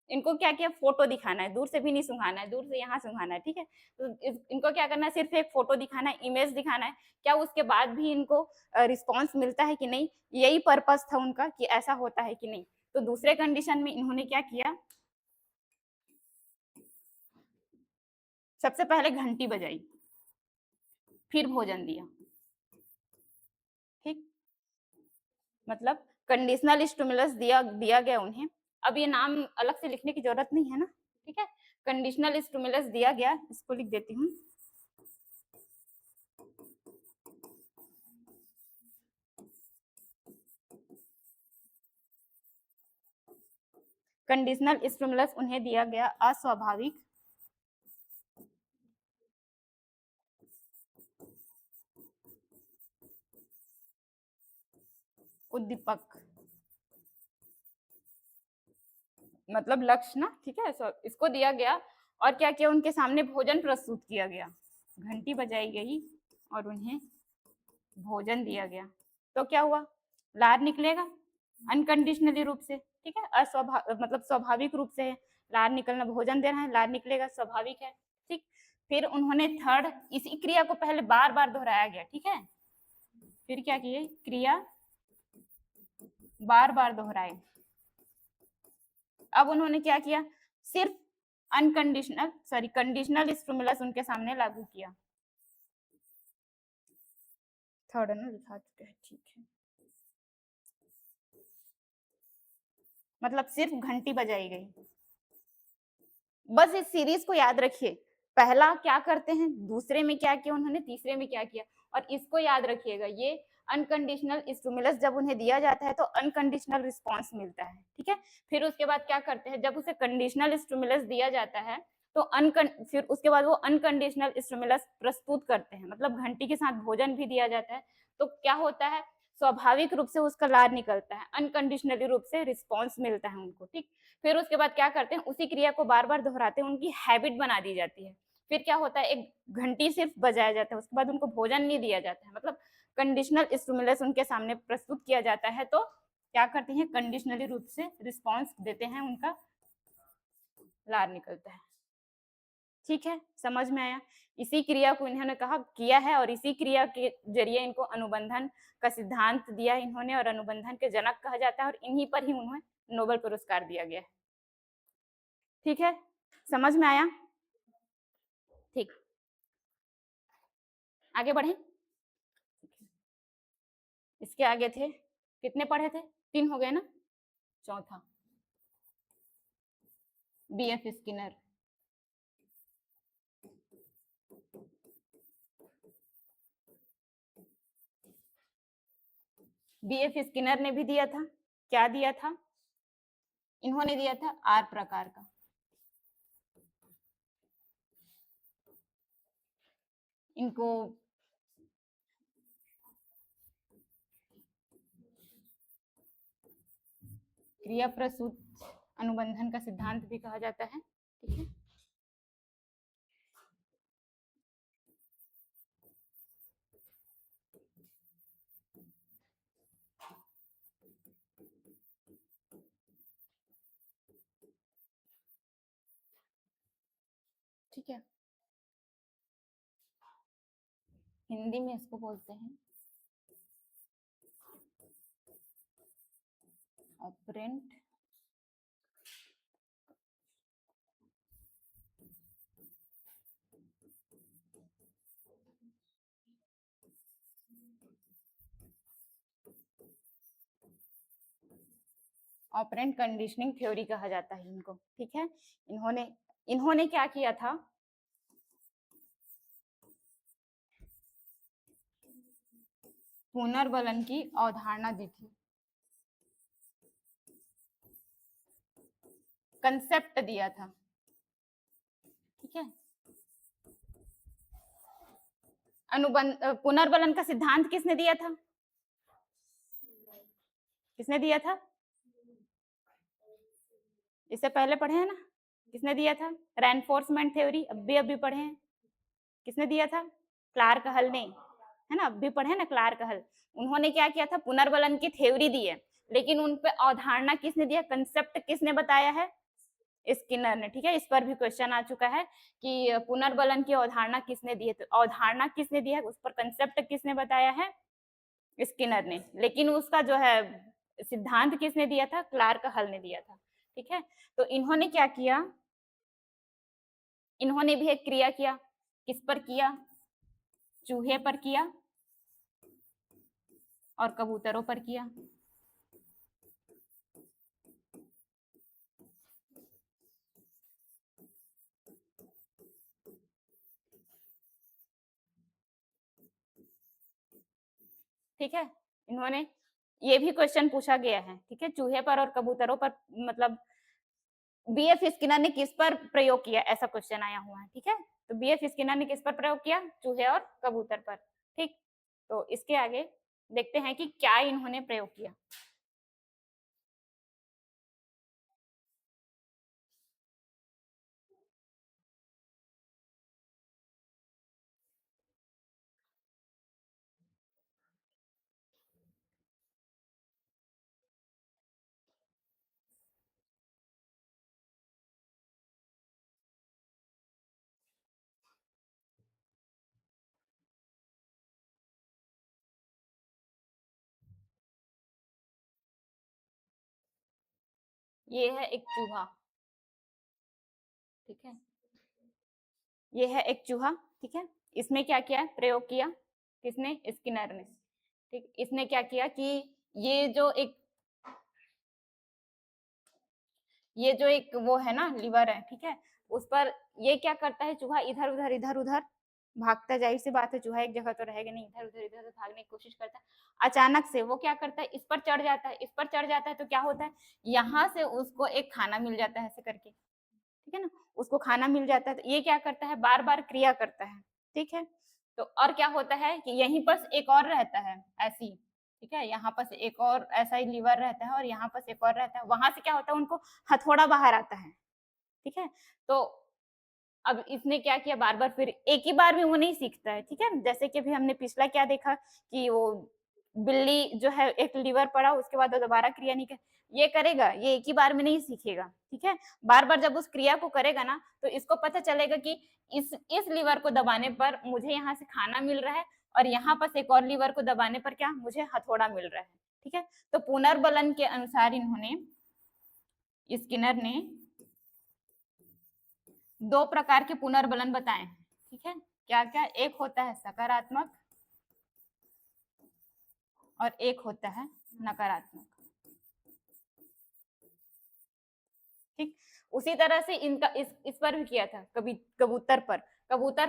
इनको क्या किया, फोटो दिखाना है, दूर से भी नहीं सुंघाना है, दूर से यहाँ सुंघाना है, ठीक है। तो इनको क्या करना है, सिर्फ एक फोटो दिखाना है, इमेज दिखाना है, क्या उसके बाद भी इनको रिस्पॉन्स मिलता है कि नहीं, यही पर्पस था उनका कि ऐसा होता है कि नहीं। तो दूसरे कंडीशन में इन्होंने क्या किया, सबसे पहले घंटी बजाई, फिर भोजन दिया, ठीक। मतलब कंडीशनल स्टिमुलस दिया दिया गया उन्हें। अब ये नाम अलग से लिखने की जरूरत नहीं है ना, ठीक है। कंडीशनल स्टिमुलस दिया गया, इसको लिख देती हूँ। कंडीशनल स्टिमुलस उन्हें दिया गया अस्वाभाविक उद्दीपक, मतलब लक्ष्य ना, ठीक है। इसको दिया गया और क्या किया, उनके सामने भोजन प्रस्तुत किया गया, घंटी बजाई गई और उन्हें भोजन दिया गया। तो क्या हुआ, लार निकलेगा अनकंडीशनली रूप से, ठीक है। मतलब स्वाभाविक रूप से है, लार निकलना, भोजन देना है, लार निकलेगा, स्वाभाविक है, ठीक। फिर उन्होंने थर्ड, इसी क्रिया को पहले बार बार दोहराया गया, ठीक है। फिर क्या किए, क्रिया बार बार दोहराए। अब उन्होंने क्या किया, सिर्फ कंडीशनल स्टिमुलस उनके सामने लागू किया। थर्ड ना लिखा चुके हैं, ठीक है। मतलब सिर्फ घंटी बजाई गई। बस इस सीरीज को याद रखिए, पहला क्या करते हैं, दूसरे में क्या किया उन्होंने, तीसरे में क्या किया, और इसको याद रखिएगा, ये अनकंडीशनल स्टिमुलस जब उन्हें दिया जाता है तो अनकंडीशनल रिस्पॉन्स मिलता है, ठीक है। फिर उसके बाद क्या करते हैं, जब उसे कंडीशनल स्टिमुलस दिया जाता है तो फिर उसके बाद वो अनकंडीशनल स्टिमुलस प्रस्तुत करते हैं, मतलब घंटी के साथ भोजन भी दिया जाता है, तो क्या होता है, स्वाभाविक रूप से उसका लार निकलता है, अनकंडीशनली रूप से रिस्पॉन्स मिलता है उनको, ठीक। फिर उसके बाद क्या करते हैं, उसी क्रिया को बार बार दोहराते हैं, उनकी हैबिट बना दी जाती है। फिर क्या होता है, एक घंटी सिर्फ बजाया जाता है, उसके बाद उनको भोजन नहीं दिया जाता है, मतलब कंडीशनल स्टिमुलस उनके सामने प्रस्तुत किया जाता है, तो क्या करते हैं, कंडीशनली रूप से रिस्पॉन्स देते हैं, उनका लार निकलता है, ठीक है। समझ में आया, इसी क्रिया को इन्होंने कहा किया है और इसी क्रिया के जरिए इनको अनुबंधन का सिद्धांत दिया इन्होंने, और अनुबंधन के जनक कहा जाता है, और इन्हीं पर ही उन्हें नोबेल पुरस्कार दिया गया है, ठीक है। समझ में आया, ठीक। आगे बढ़े, इसके आगे थे, कितने पढ़े थे, 3 हो गए ना, चौथा बीएफ स्किनर। बीएफ स्किनर ने भी दिया था, क्या दिया था? इन्होंने दिया था आर प्रकार का। इनको क्रिया प्रसूत अनुबंधन का सिद्धांत भी कहा जाता है। ठीक है, ठीक है, हिंदी में इसको बोलते हैं ऑपरेंट ऑपरेंट कंडीशनिंग थ्योरी कहा जाता है इनको। ठीक है, इन्होंने क्या किया था? पुनर्बलन की अवधारणा दी थी, कंसेप्ट दिया था। ठीक है, अनुबंध पुनर्बलन का सिद्धांत किसने दिया था? किसने दिया था? इससे पहले पढ़े हैं ना, किसने दिया था? रेनफोर्समेंट थ्योरी अभी पढ़े हैं, किसने दिया था? क्लार्क हल ने, है ना, अभी पढ़े ना क्लार्क हल। उन्होंने क्या किया था? पुनर्बलन की थ्योरी दी है, लेकिन उन पे अवधारणा किसने दिया? कंसेप्ट किसने बताया है? स्किनर ने। ठीक है, इस पर भी क्वेश्चन आ चुका है कि पुनर्बलन की अवधारणा किसने दी है, तो अवधारणा किसने दी है, उस पर कंसेप्ट किसने बताया है? स्किनर ने। लेकिन उसका जो है सिद्धांत किसने दिया था? क्लार्क हल ने दिया था। ठीक है, तो इन्होंने क्या किया? इन्होंने भी एक क्रिया किया, किस पर किया? चूहे पर किया और कबूतरों पर किया। ठीक है, इन्होंने ये भी क्वेश्चन पूछा गया है। ठीक है, चूहे पर और कबूतरों पर, मतलब बीएफ स्किनर ने किस पर प्रयोग किया, ऐसा क्वेश्चन आया हुआ है। ठीक है, तो बीएफ स्किनर ने किस पर प्रयोग किया? चूहे और कबूतर पर। ठीक, तो इसके आगे देखते हैं कि क्या इन्होंने प्रयोग किया। ये है एक चूहा। ठीक है, ये है एक चूहा। ठीक है, इसमें क्या किया? प्रयोग किया किसने? स्किनर ने। ठीक, इसने क्या किया कि ये जो एक वो है ना, लिवर है, ठीक है, उस पर ये क्या करता है? चूहा इधर उधर भागता, जाहिर सी बात है, चूहा एक जगह तो रहेगा नहीं, इधर उधर भागने की कोशिश करता है। अचानक से वो क्या करता है? इस पर चढ़ जाता है। इस पर चढ़ जाता है तो क्या होता है? यहाँ से उसको एक खाना मिल जाता है, ऐसे करके। ठीक है ना, उसको खाना मिल जाता है, तो ये क्या करता है? बार बार क्रिया करता है। ठीक है, तो और क्या होता है कि यहीं पर एक और रहता है ऐसी। ठीक है, यहाँ पर एक और ऐसा ही लीवर रहता है और यहाँ पर एक और रहता है, वहां से क्या होता है? उनको हथौड़ा बाहर आता है। ठीक है, तो अब इसने क्या किया? बार बार, फिर एक ही बार में वो नहीं सीखता है। ठीक है, जैसे कि अभी हमने पिछला क्या देखा कि वो बिल्ली जो है, एक लीवर पड़ा, उसके बाद वो दोबारा क्रिया नहीं कर, ये करेगा, ये एक ही बार में नहीं सीखेगा। ठीक है, बार बार जब उस क्रिया को करेगा ना, तो इसको पता चलेगा कि इस लीवर को दबाने पर मुझे यहाँ से खाना मिल रहा है, और यहाँ पर एक और लीवर को दबाने पर क्या? मुझे हथौड़ा मिल रहा है। ठीक है, तो पुनर्बलन के अनुसार इन्होंने, स्किनर ने, दो प्रकार के पुनर्बलन बताए हैं। ठीक है, क्या क्या? एक होता है सकारात्मक और एक होता है नकारात्मक। ठीक। उसी तरह से इनका इस पर भी किया था, कभी कबूतर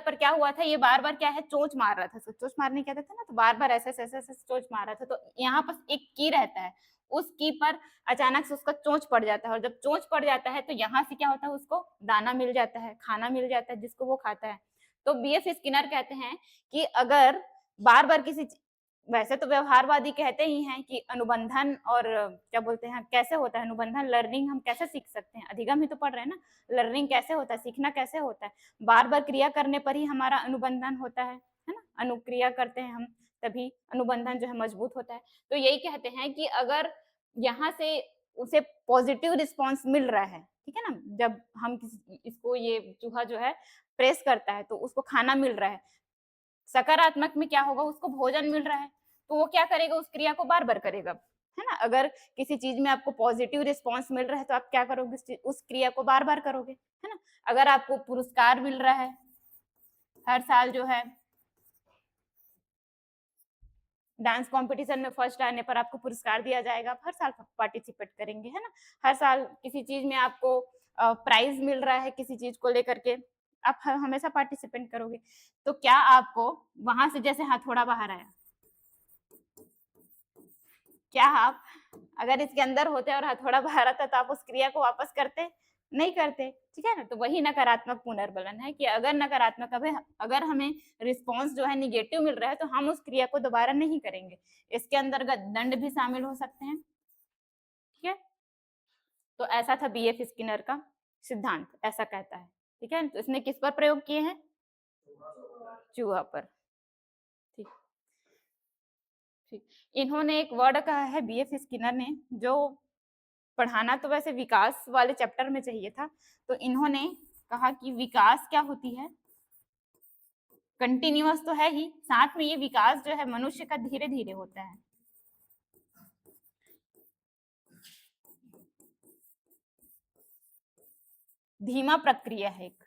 पर क्या हुआ था, ये बार बार क्या है चोंच मार रहा था, चोंच मारने कहते थे ना, तो बार बार ऐसे ऐसे ऐसे चोंच मार रहा था, तो यहाँ पर एक की रहता है, उस की पर अचानक से उसका चोंच पड़ जाता है, और जब चोंच पड़ जाता है तो यहाँ से क्या होता है, उसको दाना मिल जाता है, खाना मिल जाता है, जिसको वो खाता है। तो बीएफ स्किनर कहते हैं कि अगर बार बार किसी, वैसे तो व्यवहारवादी कहते ही हैं कि अनुबंधन और क्या बोलते हैं, कैसे होता है अनुबंधन, लर्निंग हम कैसे सीख सकते हैं, अधिगम ही तो पढ़ रहे हैं ना, लर्निंग कैसे होता है, सीखना कैसे होता है, बार बार क्रिया करने पर ही हमारा अनुबंधन होता है ना, अनुक्रिया करते हैं हम, तभी अनुबंधन जो है मजबूत होता है। तो यही कहते हैं कि अगर यहाँ से उसे पॉजिटिव रिस्पॉन्स मिल रहा है, ठीक है ना, जब हम इसको, ये चूहा जो है प्रेस करता है तो उसको खाना मिल रहा है, सकारात्मक में क्या होगा, उसको भोजन मिल रहा है, तो वो क्या करेगा, उस क्रिया को बार बार करेगा, है ना। अगर किसी चीज में आपको पॉजिटिव रिस्पॉन्स मिल रहा है तो आप क्या करोगे, उस क्रिया को बार बार करोगे, है ना। अगर आपको पुरस्कार मिल रहा है हर साल, जो है डांस कंपटीशन में फर्स्ट आने पर आपको पुरस्कार दिया जाएगा, आप हर साल पार्टिसिपेट करेंगे, है ना। हर साल किसी चीज में आपको प्राइज मिल रहा है किसी चीज को लेकर के, आप हमेशा पार्टिसिपेट करोगे। तो क्या आपको वहां से जैसे हथौड़ा बाहर आया, क्या आप अगर इसके अंदर होते और हथौड़ा बाहर आता तो आप उस क्रिया को वापस करते, नहीं करते, ठीक है ना। तो वही नकारात्मक पुनर्बलन है कि अगर नकारात्मक, अगर हमें रिस्पॉन्स जो है निगेटिव मिल रहा है तो हम उस क्रिया को दोबारा नहीं करेंगे। इसके अंतर्गत दंड भी शामिल हो सकते हैं, ठीक है। तो ऐसा था बीएफ स्किनर का सिद्धांत, ऐसा कहता है, ठीक है। तो इसने किस पर प्रयोग किए हैं, चूहा पर, ठीक ठीक। इन्होंने एक वर्ड कहा है बीएफ स्किनर ने, जो पढ़ाना तो वैसे विकास वाले चैप्टर में चाहिए था, तो इन्होंने कहा कि विकास क्या होती है, कंटिन्यूअस तो है ही, साथ में ये विकास जो है मनुष्य का धीरे धीरे होता है, धीमा प्रक्रिया है एक।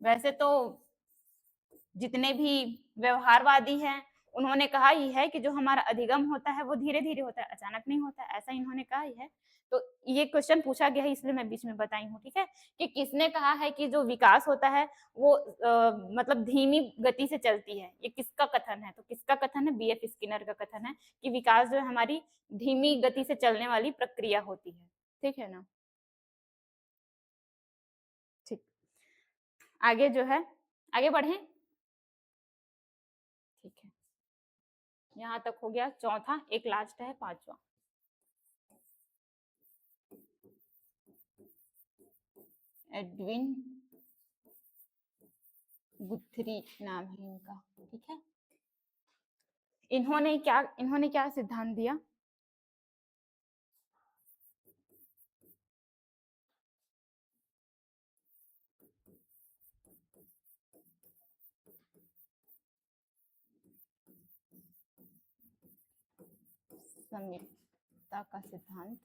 वैसे तो जितने भी व्यवहारवादी हैं उन्होंने कहा ही है कि जो हमारा अधिगम होता है वो धीरे धीरे होता है, अचानक नहीं होता है, ऐसा इन्होंने कहा ही है। तो ये क्वेश्चन पूछा गया है इसलिए मैं बीच में बताई हूँ, ठीक है, कि किसने कहा है कि जो विकास होता है वो मतलब धीमी गति से चलती है, ये किसका कथन है, तो किसका कथन है, बीएफ स्किनर का कथन है कि विकास जो है हमारी धीमी गति से चलने वाली प्रक्रिया होती है, ठीक है ना। ठीक, आगे जो है, आगे बढ़े, ठीक है। यहाँ तक हो गया चौथा, एक लास्ट है पांचवा, एडविन गुथरी नाम है इनका, ठीक है। इन्होंने क्या सिद्धांत दिया, समीपता का सिद्धांत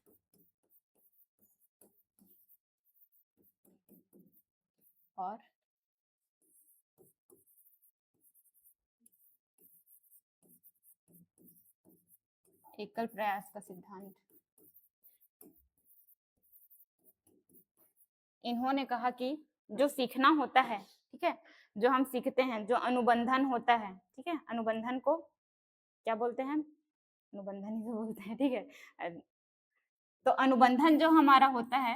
और एकल प्रयास का सिद्धांत। इन्होंने कहा कि जो सीखना होता है, ठीक है, जो हम सीखते हैं, जो अनुबंधन होता है, ठीक है, अनुबंधन को क्या बोलते हैं, अनुबंधन ही तो बोलते हैं, ठीक है। तो अनुबंधन जो हमारा होता है,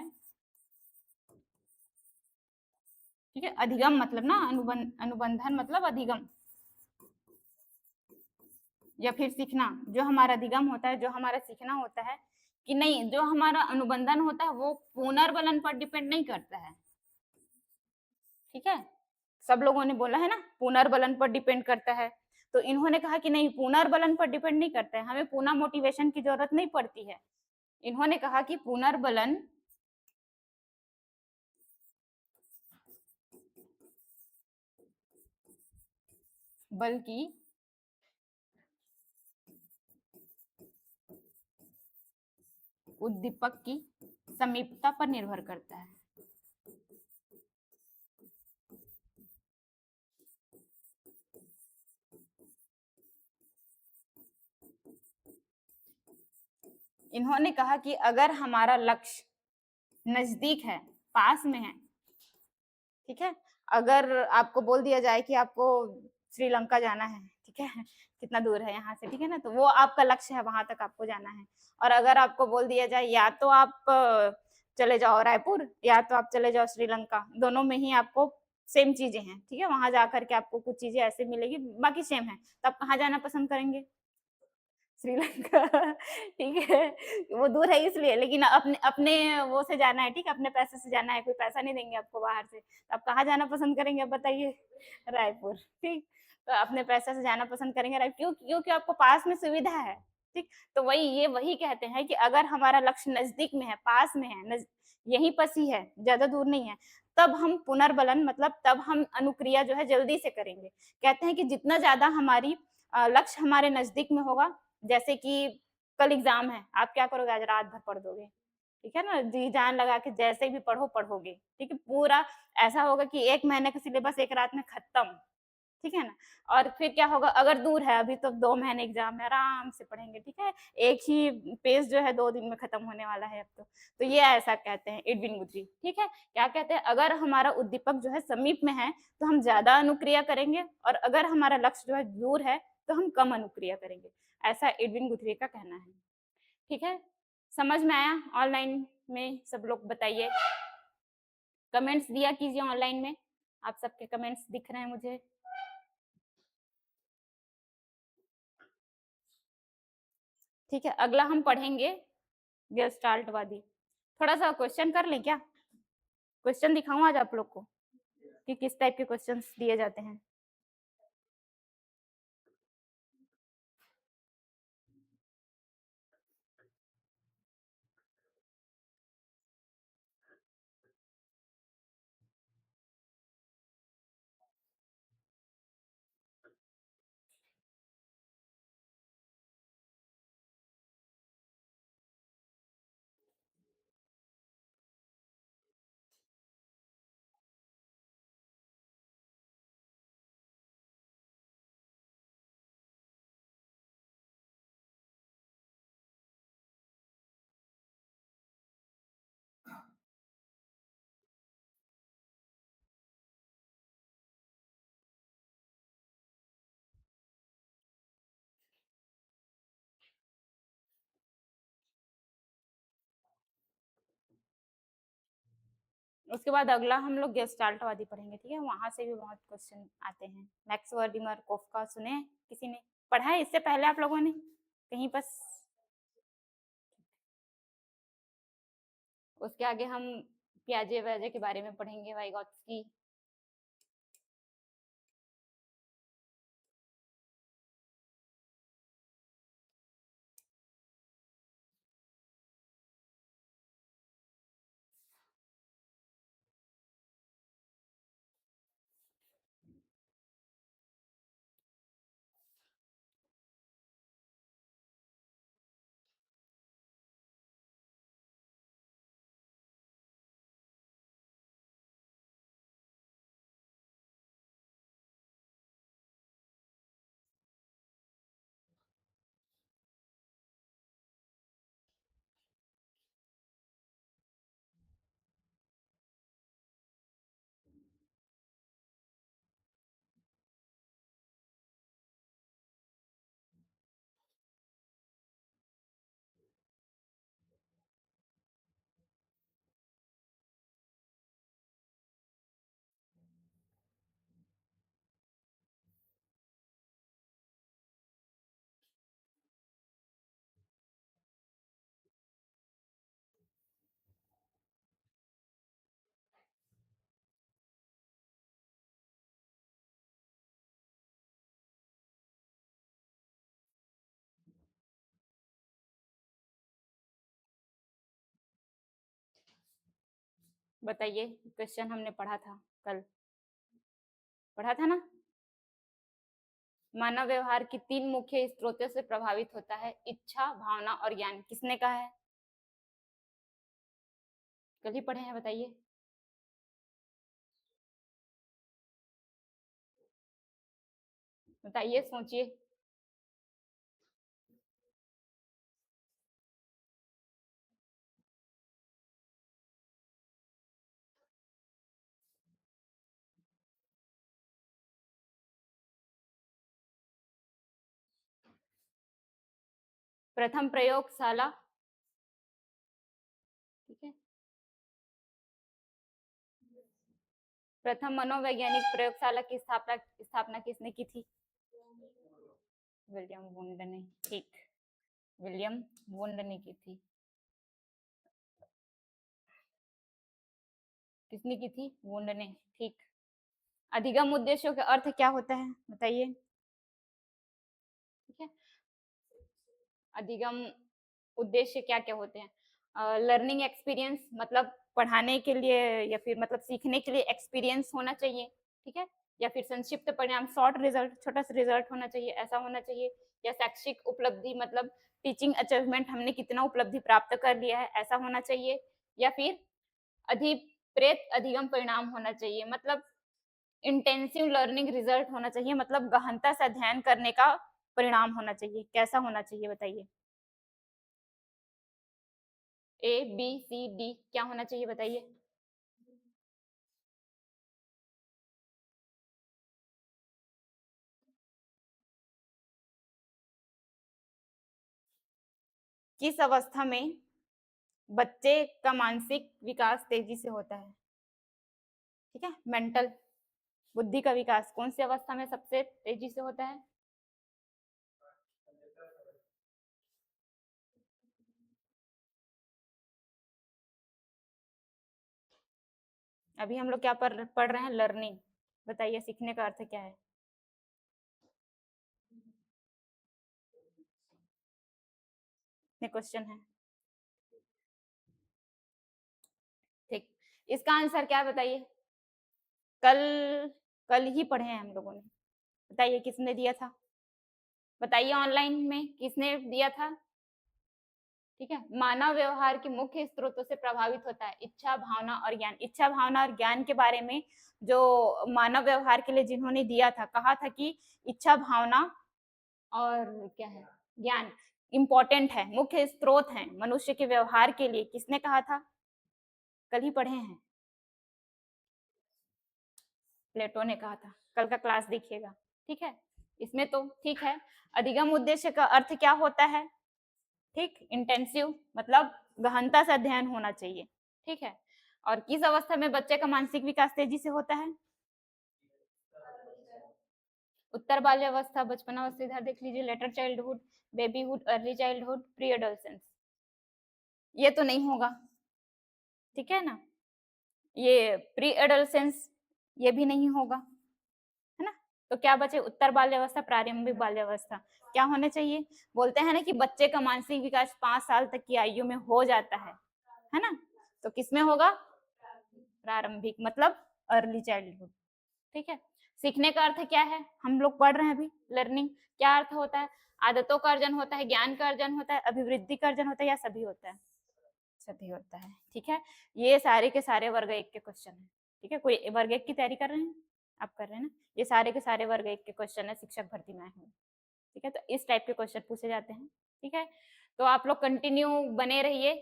ठीक है, अधिगम मतलब ना, अनुबंधन मतलब अधिगम या फिर सीखना, जो हमारा अधिगम होता है, जो हमारा सीखना होता है, कि नहीं, जो हमारा अनुबंधन होता है वो पुनर्बलन पर डिपेंड नहीं करता है, ठीक है। सब लोगों ने बोला है ना पुनर्बलन पर डिपेंड करता है, तो इन्होंने कहा कि नहीं, पुनर्बलन पर डिपेंड नहीं करता है, हमें पुनः मोटिवेशन की जरूरत नहीं पड़ती है। इन्होंने कहा कि पुनर्बलन बल्कि उद्दीपक की समीपता पर निर्भर करता है। इन्होंने कहा कि अगर हमारा लक्ष्य नजदीक है, पास में है, ठीक है, अगर आपको बोल दिया जाए कि आपको श्रीलंका जाना है, ठीक है, कितना दूर है यहाँ से, ठीक है ना, तो वो आपका लक्ष्य है, वहां तक आपको जाना है। और अगर आपको बोल दिया जाए या तो आप चले जाओ रायपुर या तो आप चले जाओ श्रीलंका, दोनों में ही आपको सेम चीजें हैं, ठीक है, वहां जाकर के आपको कुछ चीजें ऐसे मिलेगी, बाकी सेम है, तो आप कहाँ जाना पसंद करेंगे? श्रीलंका। ठीक है, वो दूर है इसलिए, लेकिन अपने अपने वो से जाना है, ठीक है, अपने पैसे से जाना है, कोई पैसा नहीं देंगे आपको बाहर से, तो आप कहाँ जाना पसंद करेंगे, आप बताइए? रायपुर, ठीक। तो अपने पैसे से जाना पसंद करेंगे क्यों? क्योंकि आपको पास में सुविधा है, ठीक। तो वही कहते हैं कि अगर हमारा लक्ष्य नजदीक में है, पास में है, यहीं पास ही है, ज्यादा दूर नहीं है, तब हम पुनर्बलन मतलब तब हम अनुक्रिया जो है जल्दी से करेंगे। कहते हैं कि जितना ज्यादा हमारी लक्ष्य हमारे नजदीक में होगा, जैसे कि कल एग्जाम है, आप क्या करोगे? आज रात भर पढ़ दोगे, ठीक है ना? जी जान लगा के जैसे भी पढ़ो, पढ़ोगे, ठीक है? पूरा ऐसा होगा कि 1 महीने का सिलेबस 1 रात में खत्म, ठीक है ना? और फिर क्या होगा, अगर दूर है, अभी तो 2 महीने एग्जाम है, आराम से पढ़ेंगे, ठीक है? एक ही पेज जो है 2 दिन में खत्म होने वाला है अब तो। तो ये ऐसा कहते हैं एडविन गुथरी, ठीक है? क्या कहते हैं? अगर हमारा उद्दीपक जो है समीप में है, तो हम ज़्यादा अनुक्रिया करेंगे और अगर हमारा लक्ष्य जो है दूर है, तो हम कम अनुक्रिया करेंगे। ऐसा एडविन गुथरी का कहना है, ठीक है? समझ में आया? ऑनलाइन में सब लोग बताइए। कमेंट्स दिया कीजिए ऑनलाइन में, आप सबके कमेंट्स दिख रहे हैं मुझे। ठीक है, अगला हम पढ़ेंगे गेस्टाल्टवादी। थोड़ा सा क्वेश्चन कर लें क्या? क्वेश्चन दिखाऊं आज आप लोग को कि किस टाइप के क्वेश्चंस दिए जाते हैं? उसके बाद अगला हम लोग गेस्टाल्टवादी पढ़ेंगे, ठीक है? वहां से भी बहुत क्वेश्चन आते हैं। मैक्स वर्डिमर कोफका सुने हैं? किसी ने पढ़ा है इससे पहले आप लोगों ने कहीं पर? उसके आगे हम प्याजे व्याजे के बारे में पढ़ेंगे, वाइगॉत्स्की। बताइए, क्वेश्चन हमने पढ़ा था कल, पढ़ा था ना? मानव व्यवहार की 3 मुख्य स्रोतों से प्रभावित होता है, इच्छा, भावना और ज्ञान। किसने कहा है? कल ही पढ़े हैं, बताइए। बताइए, सोचिए। प्रथम प्रयोगशाला, ठीक है, प्रथम मनोवैज्ञानिक प्रयोगशाला की स्थापना किसने की थी? विलियम वुंड ने, ठीक, विलियम वुंड ने की थी। किसने की थी? वुंड ने, ठीक। अधिगम उद्देश्यों का अर्थ क्या होता है बताइए? ठीक है, अधिगम उद्देश्य क्या क्या होते हैं? लर्निंग एक्सपीरियंस, मतलब पढ़ाने के लिए या फिर मतलब सीखने के लिए एक्सपीरियंस होना चाहिए, ठीक है, या फिर संक्षिप्त परिणाम, शॉर्ट रिजल्ट, छोटा सा रिजल्ट होना चाहिए, ऐसा होना चाहिए, या शैक्षिक उपलब्धि, मतलब टीचिंग अचीवमेंट, हमने कितना उपलब्धि प्राप्त कर लिया है, ऐसा होना चाहिए, या फिर अधिप्रेत अधिगम परिणाम होना चाहिए, मतलब इंटेंसिव लर्निंग रिजल्ट होना चाहिए, मतलब गहनता से अध्ययन करने का परिणाम होना चाहिए। कैसा होना चाहिए बताइए? ए बी सी डी क्या होना चाहिए बताइए? किस अवस्था में बच्चे का मानसिक विकास तेजी से होता है? ठीक है, मेंटल, बुद्धि का विकास कौन सी अवस्था में सबसे तेजी से होता है? अभी हम लोग क्या पढ़ रहे हैं? लर्निंग। बताइए सीखने का अर्थ क्या है? ये क्वेश्चन है, ठीक। इसका आंसर क्या है बताइए? कल कल ही पढ़े हैं हम लोगों ने। बताइए किसने दिया था? बताइए ऑनलाइन में किसने दिया था? ठीक है, मानव व्यवहार के मुख्य स्रोतों से प्रभावित होता है इच्छा, भावना और ज्ञान। इच्छा, भावना और ज्ञान के बारे में जो मानव व्यवहार के लिए जिन्होंने दिया था, कहा था कि इच्छा, भावना और क्या है, ज्ञान इंपॉर्टेंट है, मुख्य स्रोत है मनुष्य के व्यवहार के लिए। किसने कहा था? कल ही पढ़े हैं, प्लेटो ने कहा था। कल का क्लास देखिएगा, ठीक है। इसमें तो ठीक है। अधिगम उद्देश्य का अर्थ क्या होता है? ठीक, इंटेंसिव, मतलब गहनता से अध्ययन होना चाहिए, ठीक है। और किस अवस्था में बच्चे का मानसिक विकास तेजी से होता है? उत्तर बाल्यावस्था, बचपनावस्था, इधर देख लीजिए, letter childhood, babyhood, early childhood, pre adolescence. ये तो नहीं होगा, ठीक है ना, ये प्री एडोलसेंस ये भी नहीं होगा, है ना। तो क्या बचे? उत्तर बाल्यावस्था, प्रारंभिक बाल्यावस्था। क्या होने चाहिए? बोलते हैं ना कि बच्चे का मानसिक विकास 5 साल तक की आयु में हो जाता है ना। तो किसमें होगा? प्रारंभिक, मतलब अर्ली चाइल्डहुड, ठीक है। सीखने का अर्थ क्या है? हम लोग पढ़ रहे हैं अभी, लर्निंग क्या अर्थ होता है? आदतों का अर्जन होता है, ज्ञान का अर्जन होता है, अभिवृद्धि का अर्जन होता है, या सभी होता है? सभी होता है, ठीक है। ये सारे के सारे वर्ग एक के क्वेश्चन है, ठीक है। कोई वर्ग एक की तैयारी कर रहे हैं? आप कर रहे हैं ना? ये सारे के सारे वर्ग एक के क्वेश्चन है, शिक्षक भर्ती में आए हुए, ठीक है। तो इस टाइप के क्वेश्चन पूछे जाते हैं, ठीक है। तो आप लोग कंटिन्यू बने रहिए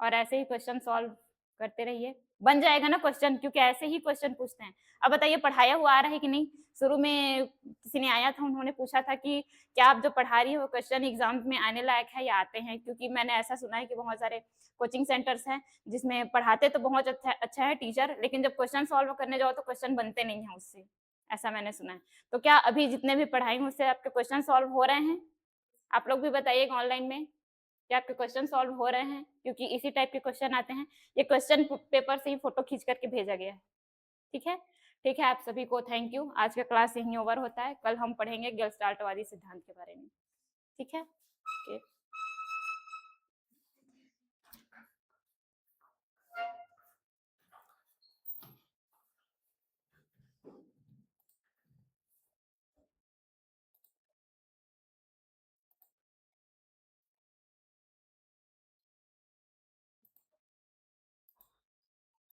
और ऐसे ही क्वेश्चन सॉल्व करते रहिए, बन जाएगा ना क्वेश्चन, क्योंकि ऐसे ही क्वेश्चन पूछते हैं। अब बताइए पढ़ाया हुआ आ रहा है कि नहीं? शुरू में किसी ने आया था, उन्होंने पूछा था कि क्या आप जो पढ़ा रही हो क्वेश्चन एग्जाम में आने लायक है या आते हैं? क्योंकि मैंने ऐसा सुना है कि बहुत सारे कोचिंग सेंटर्स हैं जिसमें पढ़ाते तो बहुत अच्छा है टीचर, लेकिन जब क्वेश्चन सॉल्व करने जाओ तो क्वेश्चन बनते नहीं है उससे, ऐसा मैंने सुना है। तो क्या अभी जितने भी पढ़ाई हूँ उससे आपके क्वेश्चन सॉल्व हो रहे हैं? आप लोग भी बताइएगा ऑनलाइन में क्या आपके क्वेश्चन सॉल्व हो रहे हैं, क्योंकि इसी टाइप के क्वेश्चन आते हैं। ये क्वेश्चन पेपर से ही फोटो खींच करके भेजा गया है, ठीक है। ठीक है, आप सभी को थैंक यू। आज का क्लास यहीं ओवर होता है। कल हम पढ़ेंगे गेस्टाल्टवादी सिद्धांत के बारे में, ठीक है। ओके।